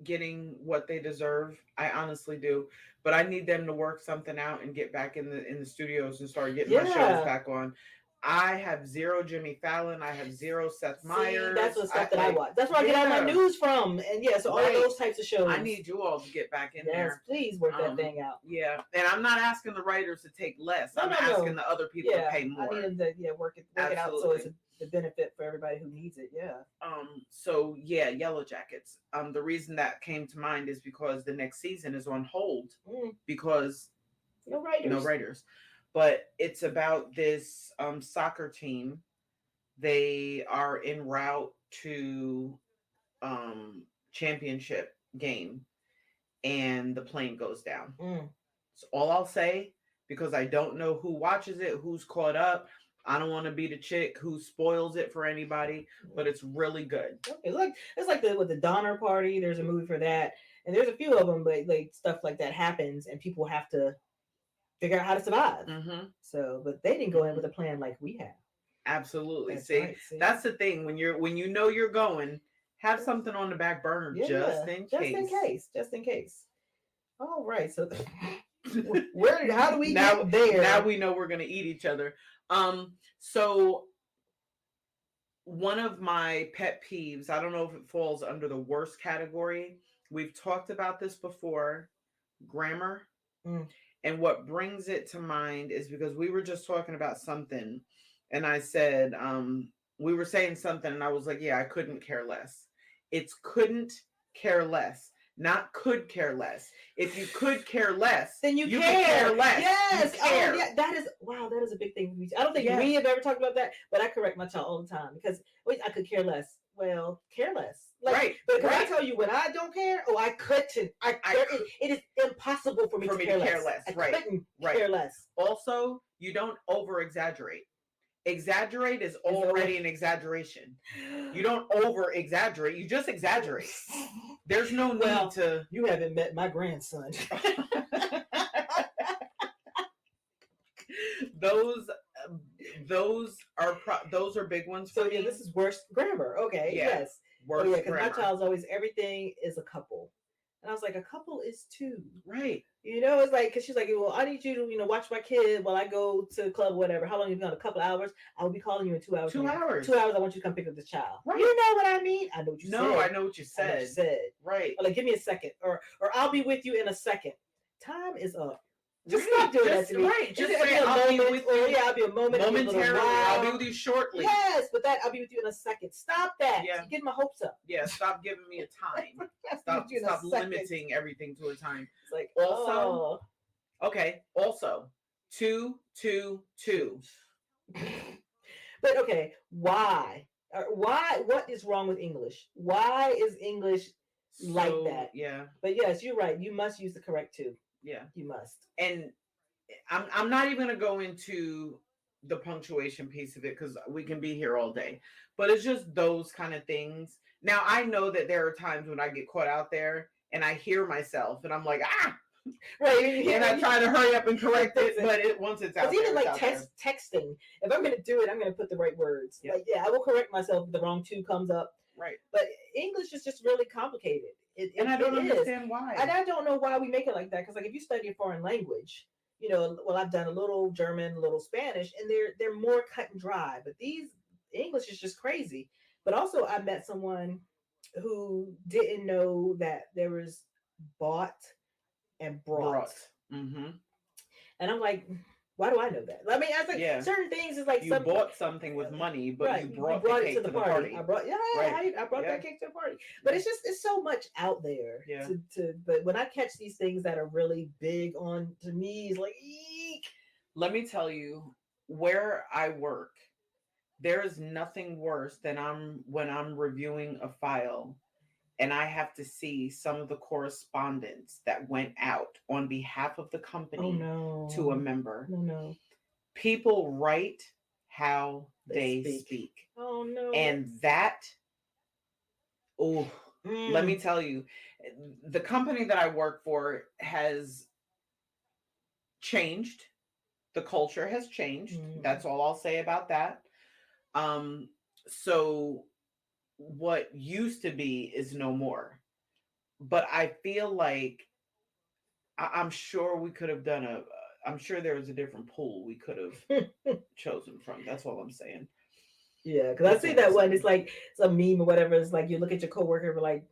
getting what they deserve. I honestly do, but I need them to work something out and get back in the studios and start getting my shows back on. I have 0 Jimmy Fallon. I have 0 Seth Meyers. That's what stuff that I watch. That's where I get all my news from. And so all those types of shows. I need you all to get back in there. Please work that thing out. Yeah, and I'm not asking the writers to take less. I'm asking the other people to pay more. I need them to work it out so it's the benefit for everybody who needs it. Yeah. So Yellow Jackets. The reason that came to mind is because the next season is on hold because no writers. But it's about this soccer team. They are en route to championship game, and the plane goes down. So all I'll say, because I don't know who watches it, who's caught up. I don't want to be the chick who spoils it for anybody, but it's really good. Okay, it's like the Donner Party. There's a movie for that, and there's a few of them, but like stuff like that happens, and people have to figure out how to survive. So, but they didn't go in with a plan like we have. Absolutely. See, that's the thing. When you know you're going, have something on the back burner just in case. Just in case. All right. So How do we now, get there? Now we know we're gonna eat each other. So one of my pet peeves, I don't know if it falls under the worst category. We've talked about this before, grammar. Mm. And what brings it to mind is because we were just talking about something, and I said, we were saying something, and I was like, yeah, I couldn't care less. It's couldn't care less, not could care less. If you could care less, then you can care less. Yes. You care. Oh, yeah. That is a big thing. I don't think Yeah. we have ever talked about that, but I correct my child all the time because wait, I could care less. Well, care less. Like, Right. But can I Right. tell you when I don't care? Oh, I couldn't. It is impossible for me to care less. I right. couldn't Right. care less. Also, you don't over exaggerate. Exaggerate is already an exaggeration. You don't over exaggerate. You just exaggerate. There's no need to. You haven't met my grandson. Those are big ones for me. Yeah, this is worst grammar. Okay, Yeah. yes. Worst because grammar. my child's always everything is a couple, and I was like, a couple is two. Right. It's like because she's like, well, I need you to watch my kid while I go to the club, or whatever. How long you been? A couple hours. I will be calling you in 2 hours. 2 hours. 2 hours. I want you to come pick up this child. Right. You know what I mean? I know what you said. No, I know what you said. I know what you said. Right. Or like, give me a second, or I'll be with you in a second. Time is up. Just stop doing that to me. Right. Just say, say, I'll be with you. Yeah, I'll be a moment. Momentarily. I'll be with you shortly. Yes, but I'll be with you in a second. Stop that. Yeah. You're getting my hopes up. Yeah, stop giving me a time. Stop limiting everything to a time. It's like, also, okay, also, 2, 2, 2. But okay, why? What is wrong with English? Why is English like that? Yeah. But yes, you're right. You must use the correct two. Yeah. You must. And I'm not even going to go into the punctuation piece of it because we can be here all day. But it's just those kind of things. Now, I know that there are times when I get caught out there and I hear myself and I'm like, right. And I try to hurry up and correct it. But once it's out there. It's even like texting. If I'm going to do it, I'm going to put the right words. Yeah. Like, yeah, I will correct myself if the wrong two comes up. Right. But English is just really complicated. And I don't understand why. And I don't know why we make it like that. Because like if you study a foreign language, I've done a little German, a little Spanish, and they're more cut and dry. But these English is just crazy. But also I met someone who didn't know that there was bought and brought. Mm-hmm. And I'm like, why do I know that? I mean, I was like, certain things is like you bought something with money, but you brought the cake to the party. I brought that cake to the party. But it's so much out there. Yeah. But when I catch these things that are really big on to me, it's like, eek. Let me tell you, where I work, there is nothing worse than when I'm reviewing a file and I have to see some of the correspondence that went out on behalf of the company to a member. No. People write how they speak. Oh no. And that, let me tell you, the company that I work for has changed. The culture has changed. That's all I'll say about that. So what used to be is no more. But I feel like I'm sure we could have done I'm sure there was a different pool we could have chosen from. That's all I'm saying. Yeah, because I see that one. It's like some meme or whatever. It's like you look at your coworker and be like,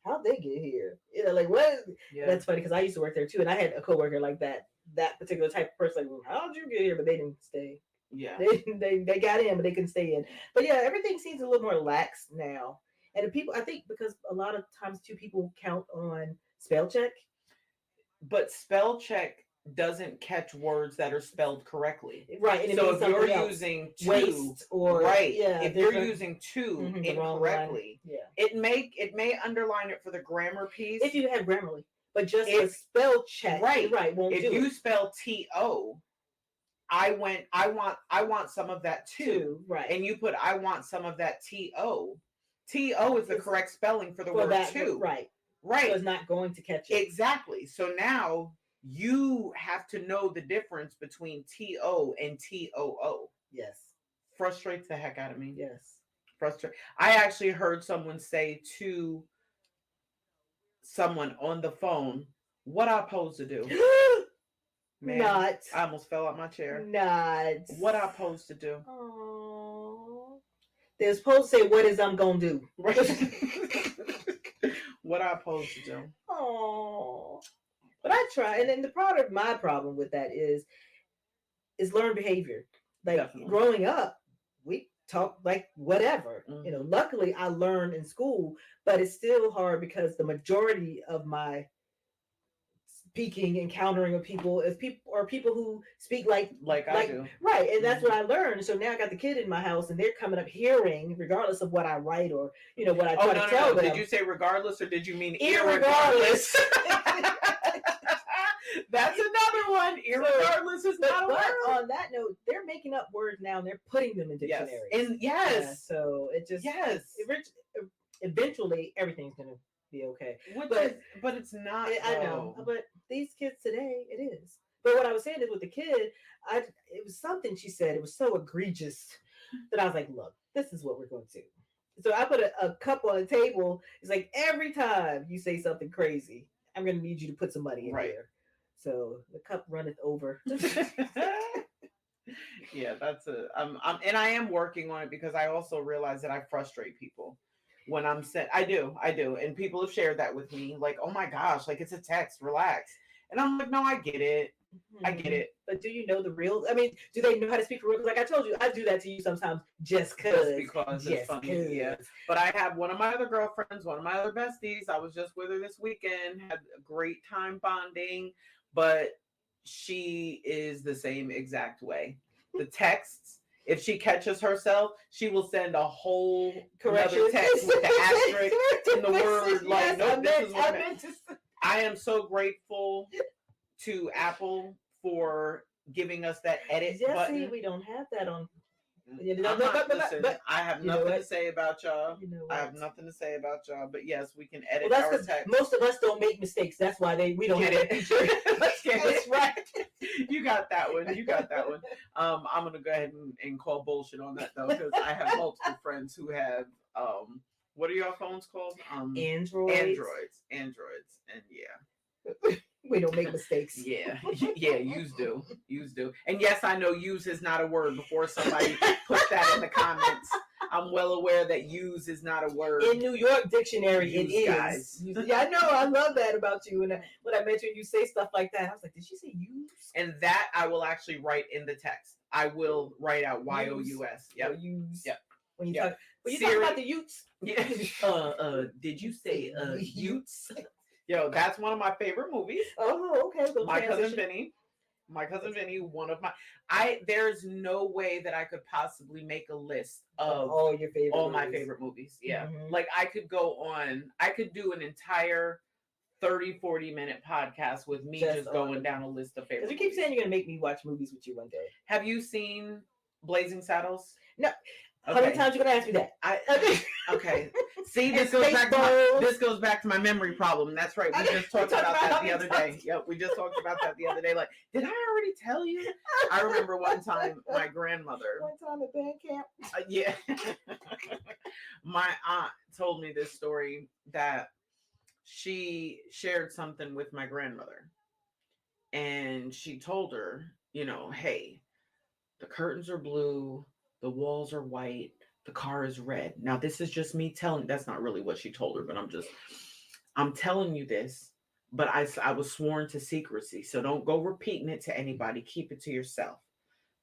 how'd they get here? Like what? Yeah. That's funny because I used to work there too, and I had a coworker like that particular type of person. Like, well, how'd you get here? But they didn't stay. Yeah, they got in, but they couldn't stay in. But yeah, everything seems a little more lax now. And the people, I think, because a lot of times too, people count on spell check. But spell check doesn't catch words that are spelled correctly. Right. And so if you're using two, waste or if you're using two incorrectly, it may underline it for the grammar piece. If you have Grammarly, but just a spell check, right, won't if do you it. spell T-O, I want some of that too. Right. And you put I want some of that T-O. T-O is the correct spelling for the word too. Right. Right. So it's not going to catch it. Exactly. So now you have to know the difference between T-O and T-O-O. Yes. Frustrates the heck out of me. Yes. I actually heard someone say to someone on the phone, what I supposed to do? Man, Not. I almost fell out my chair. Not. What I supposed to do? Oh. They're supposed to say, "What is I'm gonna do?" Right. What I supposed to do? Oh. But I try, and then the part of my problem with that is learned behavior. Like Definitely. growing up, we talk like whatever. Mhm. You know, luckily I learned in school, but it's still hard because the majority of my speaking, encountering of people is people who speak Like I do. right, and that's Mhm. what I learned. So now I got the kid in my house, and they're coming up hearing, regardless of what I write or what I Oh try no, to tell them. Did you say regardless or did you mean Irregardless. irregardless? That's another one. Irregardless is not a But word. on that note, they're making up words now and they're putting them in Yes. dictionaries. And yes. So it just eventually everything's gonna be okay. But it's not. I know, but these kids today, it is. But what I was saying is with the kid, it was something she said. It was so egregious that I was like, "Look, this is what we're going to do." So I put a cup on the table. It's like every time you say something crazy, I'm going to need you to put some money in here. So the cup runneth over. Yeah, that's and I am working on it because I also realize that I frustrate people when I'm sent. I do, and people have shared that with me. Like, oh my gosh, like it's a text, relax. And I'm like, no, I get it. I get it. But do you know the real? I mean, do they know how to speak for real? Like I told you, I do that to you sometimes just because it's funny. Yeah. But I have one of my other girlfriends, one of my other besties. I was just with her this weekend, had a great time bonding, but she is the same exact way. The texts, if she catches herself, she will send a whole another text with the asterisk in the word. Like, nope, this is what I am so grateful to Apple for giving us that edit button. See, we don't have that on. Listen, I have nothing to say about y'all. I have nothing to say about y'all. But yes, we can edit our text. Most of us don't make mistakes. That's why we don't get it. Let's get it right. You got that one. I'm gonna go ahead and call bullshit on that though, because I have multiple friends who have what are your phones called? Androids, and yeah. We don't make mistakes. Yeah, yous do. And yes, I know use is not a word. Before somebody puts that in the comments, I'm well aware that use is not a word. In New York dictionary, use, it is. Guys. Yeah, I know. I love that about you. And when I mentioned you say stuff like that, I was like, did she say use? And that I will actually write in the text. I will write out Y-O-U-S. Yep. Use. Yep. When you talk about the Utes. Yeah. Did you say Utes? Yo, that's one of my favorite movies. Oh, okay. My cousin Vinny, one of there's no way that I could possibly make a list of all my favorite movies. Yeah. Mm-hmm. Like I could do an entire 30-40 minute podcast with me just going down a list of favorites. Because you keep saying you're going to make me watch movies with you one day. Have you seen Blazing Saddles? No. Okay. How many times are you going to ask me that? Okay. See, this goes back to my memory problem. That's right. We just talked about that the other day. Yep, we just talked about that the other day. Like, did I already tell you? I remember one time my grandmother. One time at band camp. Yeah. My aunt told me this story that she shared something with my grandmother. And she told her, hey, the curtains are blue, the walls are white, the car is red. Now, this is just me telling. That's not really what she told her, but I'm telling you this. But I was sworn to secrecy, so don't go repeating it to anybody. Keep it to yourself.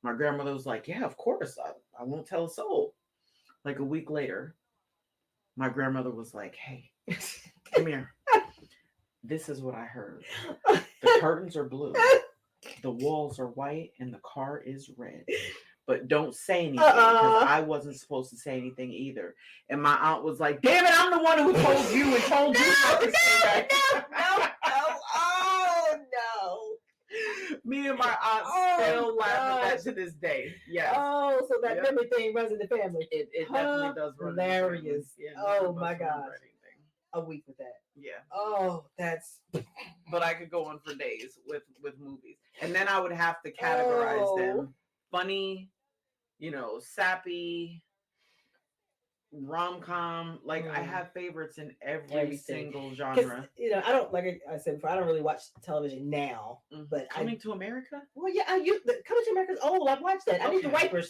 My grandmother was like, yeah, of course. I won't tell a soul. Like a week later, my grandmother was like, hey, come here. This is what I heard. The curtains are blue, the walls are white, and the car is red. But don't say anything because I wasn't supposed to say anything either. And my aunt was like, damn it, I'm the one who told you and told you not to say that. No. Oh, no. Me and my aunt still laugh at that to this day. Yes. Oh, so that memory thing runs in the family. It definitely does run. Hilarious. Yeah, oh, my God. A week with that. Yeah. Oh, that's. But I could go on for days with movies. And then I would have to categorize them. Funny, sappy, rom-com. Like I Mm. have favorites in every Everything. single Because genre. I don't, like I said before, I don't really watch television now. But Coming to America. well, yeah, Coming to America's old. I've watched that. I need the Okay. wipers.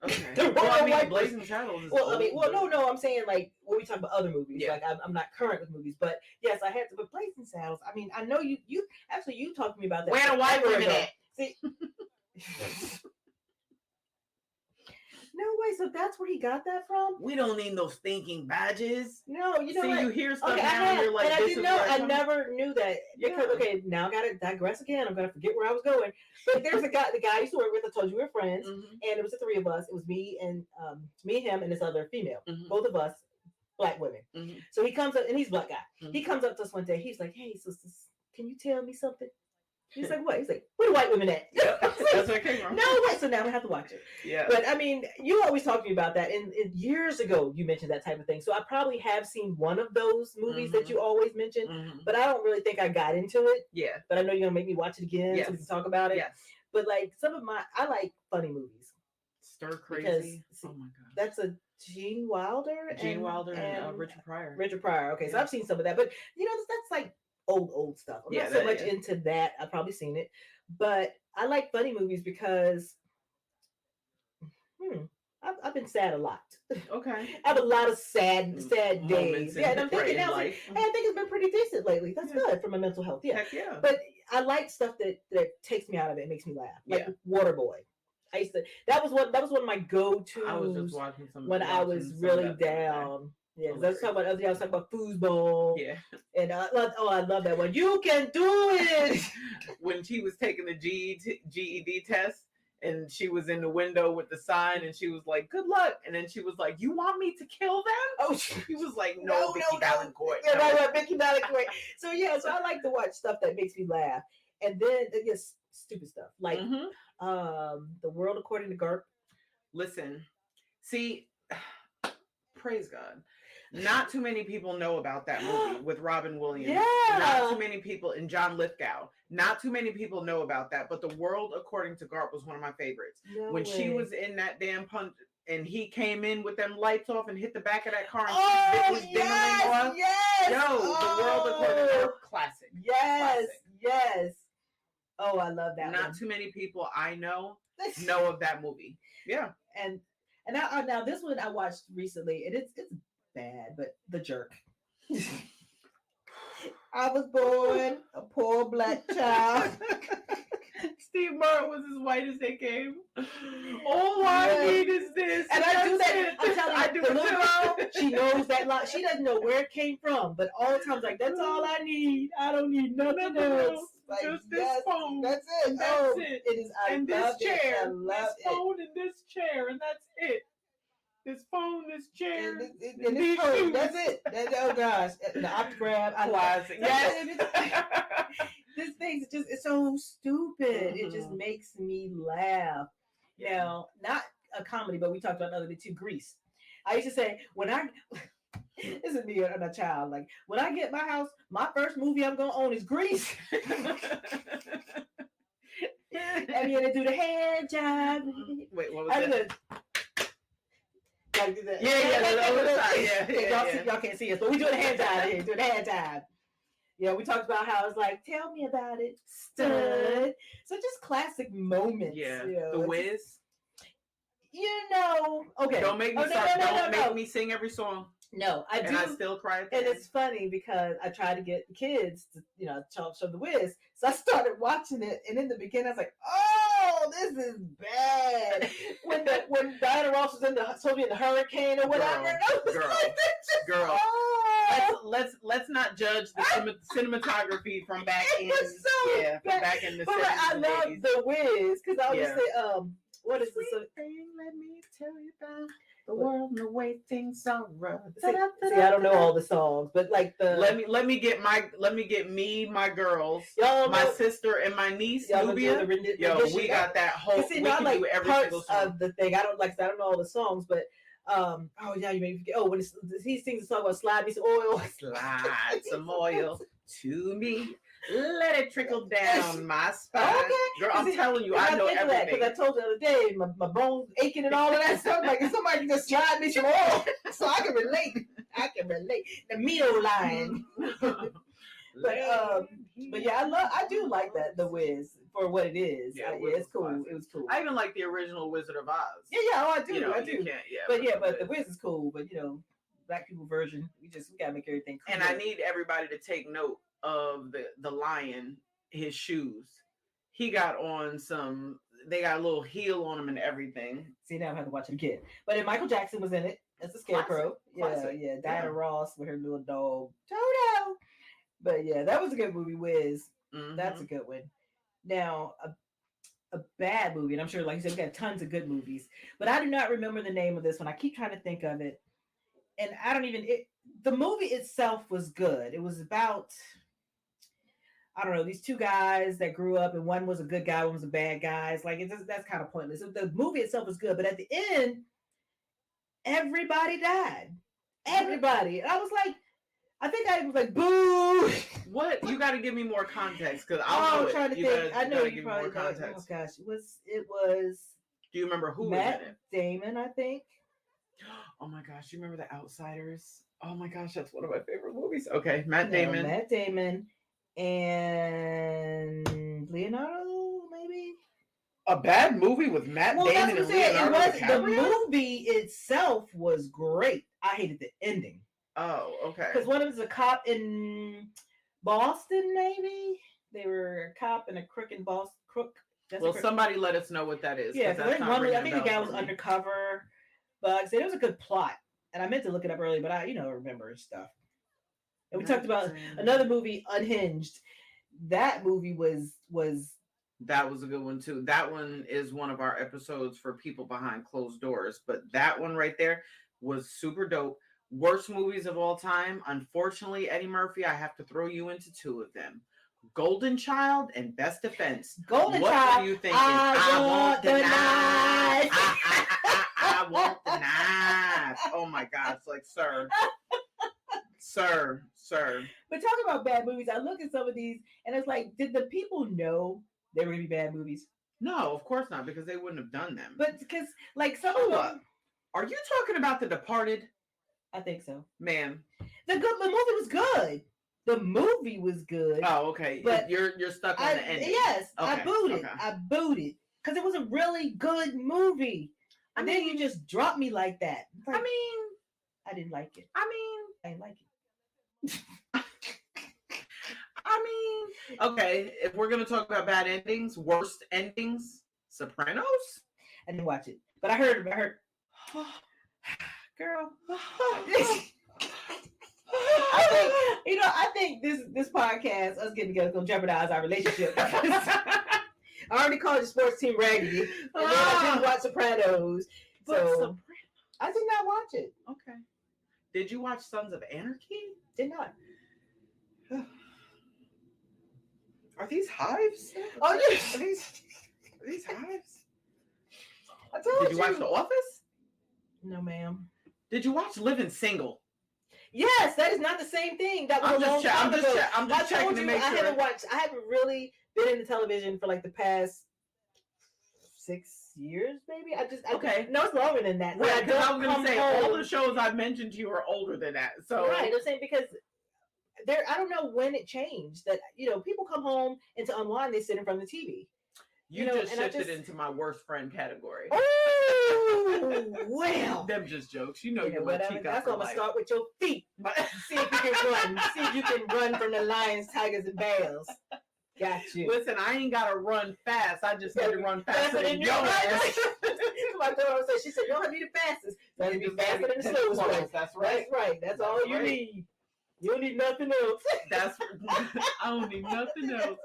Okay. The Well, I royal mean, wipers. Blazing Saddles is Well, I mean, old, but- no. I'm saying like when we talk about other movies. Yeah. Like I'm not current with movies, but yes, I had to. But Blazing Saddles. I mean, I know you actually you talked to me about that. Where the white forever women ago. at? See. No way. So that's where he got that from? We don't need no stinking badges. No, you know See, what? you hear stuff Okay, now, and you're like, and I this didn't is know. where I come- never knew that because Yeah. okay, now I got to digress again. I'm gonna forget where I was going. But there's the guy I used to work with. I told you we were friends, Mhm. and it was the three of us. It was me and him, and this other female. Mhm. Both of us, black women. Mhm. So he comes up, and he's a black guy. Mhm. He comes up to us one day. He's like, "Hey, sisters, can you tell me something?" He's like, "What?" He's like, "Where the white women at?" Yep. I was like, That's where it came from. no way. So now I'm gonna have to watch it. Yeah. But I mean, you always talk to me about that, and years ago you mentioned that type of thing. So I probably have seen one of those movies that you always mention, Mhm. but I don't really think I got into it. Yeah. But I know you're gonna make me watch it again so we can Yes. talk about it. Yes. But like I like funny movies. Stir Crazy. see, Oh my god. That's a Gene Wilder. Gene Wilder and Richard Pryor. Richard Pryor. Okay, so Yeah. I've seen some of that, but that's like old stuff. I'm Yeah, not so that- much yeah. into that. I've probably seen it, but I like funny movies because I've been sad a lot. Okay. I have a lot of sad Moments days. in- Yeah, and I'm right, thinking in now, life. hey, I think it's been pretty decent lately. That's Yeah. good for my mental health. Yeah, Heck yeah. but I like stuff that takes me out of it, and makes me laugh. Like Yeah. Waterboy. I used to. That was one of my go-tos I was just watching some when I was some of really that the other day. down. Yeah, because I was talking about other day. I was talking about foosball. Yeah. And I love that one. You can do it. When she was taking the GED test and she was in the window with the sign and she was like, "Good luck." And then she was like, "You want me to kill them?" Oh, He was like, "No, Vicky Valancourt." Yeah, no." right, Vicky Valancourt. So yeah, so I like to watch stuff that makes me laugh, and then just stupid stuff like Mhm. The World According to Garp. Listen, see, praise God. Not too many people know about that movie with Robin Williams. Yeah. Not too many people, and John Lithgow. Not too many people know about that. But The World According to Garp was one of my favorites. No When she way. was in that damn punch and he came in with them lights off and hit the back of that car and Oh bit his dingling off. yes, Yo, The World According to Garp, classic. Yes, Classic. yes. Oh, I love that. Not one. too many people I know of that movie. Yeah. And now this one I watched recently, and it's bad, but The Jerk. I was born a poor black child. Steve Martin was as white as they came. All I need is this. And I do That's that. it. I'm telling you, I do the it little too. girl, she knows that line. She doesn't know where it came from, but all the time, like, that's all I need. I don't need nothing else. Like, Just this yes, phone. That's it. That's Oh, it. It is. I And love this it. chair. I love This it. phone and this chair, and that's it. This phone, this chair, And and this these phone, shoes. that's it. Oh gosh, the optograph. I love Classic. it. Yes. This thing's just it's so stupid. It just Mhm. makes me laugh. Now, not a comedy, but we talked about the other day too. Grease. I used to say when I this is me and a child. Like when I get my house, my first movie I'm gonna own is Grease. And you're gonna do the hand job. Wait, what was I'm that? gonna like do that. Yeah, the other side. Yeah. Y'all can't see us, but we do the hand job here. Do the hand job. Yeah, we talked about how it's like, tell me about it, stud. So just classic moments. Yeah. You know, The it's Wiz. just- okay. Don't make me Oh, start. Don't make no. me sing every song. No, I do. And I still cry at the And end. it's funny because I tried to get the kids to, show the Wiz. So I started watching it, and in the beginning, I was like, "Oh, this is bad." when Diana Ross was supposed to be in the hurricane or whatever, Girl, I was girl, like, "That's just girl. oh." Let's not judge the cinematography from back It in was so from bad. back in the But like, 70s I and love 80s. the Wiz because I always Yeah. say, what is Sweet this? thing, let me tell you about the world and the way things are. See, I don't know all the songs, but like the Let me get me, my girls, y'all my know, sister, and my niece y'all know Nubia. the Yo, rendition. we got that whole. See, We now I can like do every parts single song. of the thing. I don't know all the songs, but oh yeah, you made me forget. Oh, when he sings a song about slide me some oil. Slide some oil to me. Let it trickle down my spine. Okay. Girl, I'm telling you, I know everything. Because I told you the other day, my bones aching and all of that stuff. Like, if somebody can just slide me some oil so I can relate. The Mito line. But yeah, I do like that, The Wiz, for what it is. Yeah, it's cool. Classic. It was cool. I even like the original Wizard of Oz. Yeah, I do. I do. Yeah, but The Wiz is cool. But Black people version, we gotta make everything cool. And I need everybody to take note of the lion, his shoes. He got on they got a little heel on him and everything. See, now I have to watch it again. But then Michael Jackson was in it as a scarecrow. Classic. Yeah. Diana Ross with her little dog, Toto. But yeah, that was a good movie, Wiz. Mm-hmm. That's a good one. Now, a bad movie, and I'm sure, like you said, we got tons of good movies, but I do not remember the name of this one. I keep trying to think of it, and I don't even. The movie itself was good. It was about, I don't know, these two guys that grew up, and one was a good guy, one was a bad guy. It's like that's kind of pointless. The movie itself was good, but at the end, everybody died. Everybody, and I was like. I think I was like, boo. What? You got to give me more context because I'm trying to think. I know you probably know. Oh gosh, it was. Do you remember who Matt was in it? Damon, I think. Oh my gosh, you remember The Outsiders? Oh my gosh, that's one of my favorite movies. Okay, Matt Damon, and Leonardo, maybe. A bad movie with Matt Damon and Leonardo DiCaprio? The movie itself was great. I hated the ending. Oh, okay. Because one of them was a cop in Boston, maybe? They were a cop and a crook in Boston. Somebody let us know what that is. Yeah, I think the guy was undercover. But like I said, it was a good plot. And I meant to look it up earlier, but I remember stuff. And we talked about another movie, Unhinged. That movie was... That was a good one, too. That one is one of our episodes for people behind closed doors. But that one right there was super dope. Worst movies of all time. Unfortunately, Eddie Murphy, I have to throw you into two of them. Golden Child and Best Defense. What are you thinking? I want the knife. I want the knife. Oh my God. It's like, sir. But talking about bad movies, I look at some of these and it's like, did the people know they were going to be bad movies? No, of course not, because they wouldn't have done them. But because, like, some of them... Are you talking about The Departed? I think so. Man. The movie was good. The movie was good. Oh, okay. But you're stuck on the ending. Yes. Okay. I booted. Because it was a really good movie. And then you just dropped me like that. Like, I didn't like it. I didn't like it. Okay. If we're going to talk about bad endings, worst endings, Sopranos? I didn't watch it. But I heard... Girl, I think this podcast, us getting together, is gonna jeopardize our relationship. I already called the sports team raggedy, and then I didn't watch Sopranos, so I did not watch it. Okay. Did you watch Sons of Anarchy? Did not. Are these hives? Oh yes. Are these hives? I told you. Did you watch The Office? No, ma'am. Did you watch Living Single? Yes, that is not the same thing. That was a long time ago. I'm just checking to make sure. I haven't really been into television for like the past 6 years, maybe. No, it's longer than that. Right, because I was going to say, all the shows I've mentioned to you are older than that. So right, I'm saying because I don't know when it changed that, people come home and to unwind, they sit in front of the TV. You just shifted into my worst friend category. Oh, well. Them just jokes. You whatever. That's why I'm going to start with your feet. See if you can run. See if you can run from the lions, tigers, and bears. Got you. Listen, I ain't got to run fast. I just need to run faster than your ass. My girl said, she said, you don't need the fastest. You need to be faster than the slowest one. That's right. That's right. That's all you need. You don't need nothing else. I don't need nothing else.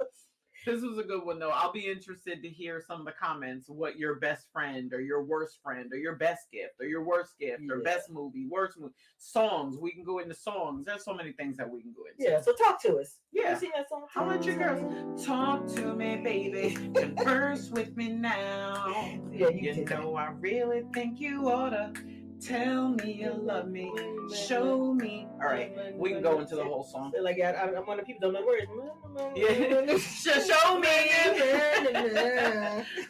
This was a good one, though. I'll be interested to hear some of the comments, what your best friend or your worst friend or your best gift or your worst gift or best movie, worst movie, songs. We can go into songs. There's so many things that we can go into. Yeah, so talk to us. Yeah. You seen that song? How about you girls? Talk to me, baby. Converse with me now. Yeah, you know, I really think you oughta Tell me you love me. Show me. All right, we can go into the whole song. Like I'm one of the people don't know words. Yeah. Show me.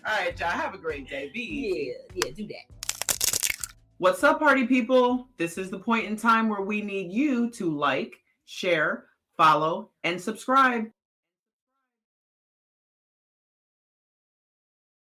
All right, y'all. Have a great day. Be easy. Yeah, do that. What's up, party people? This is the point in time where we need you to like, share, follow, and subscribe.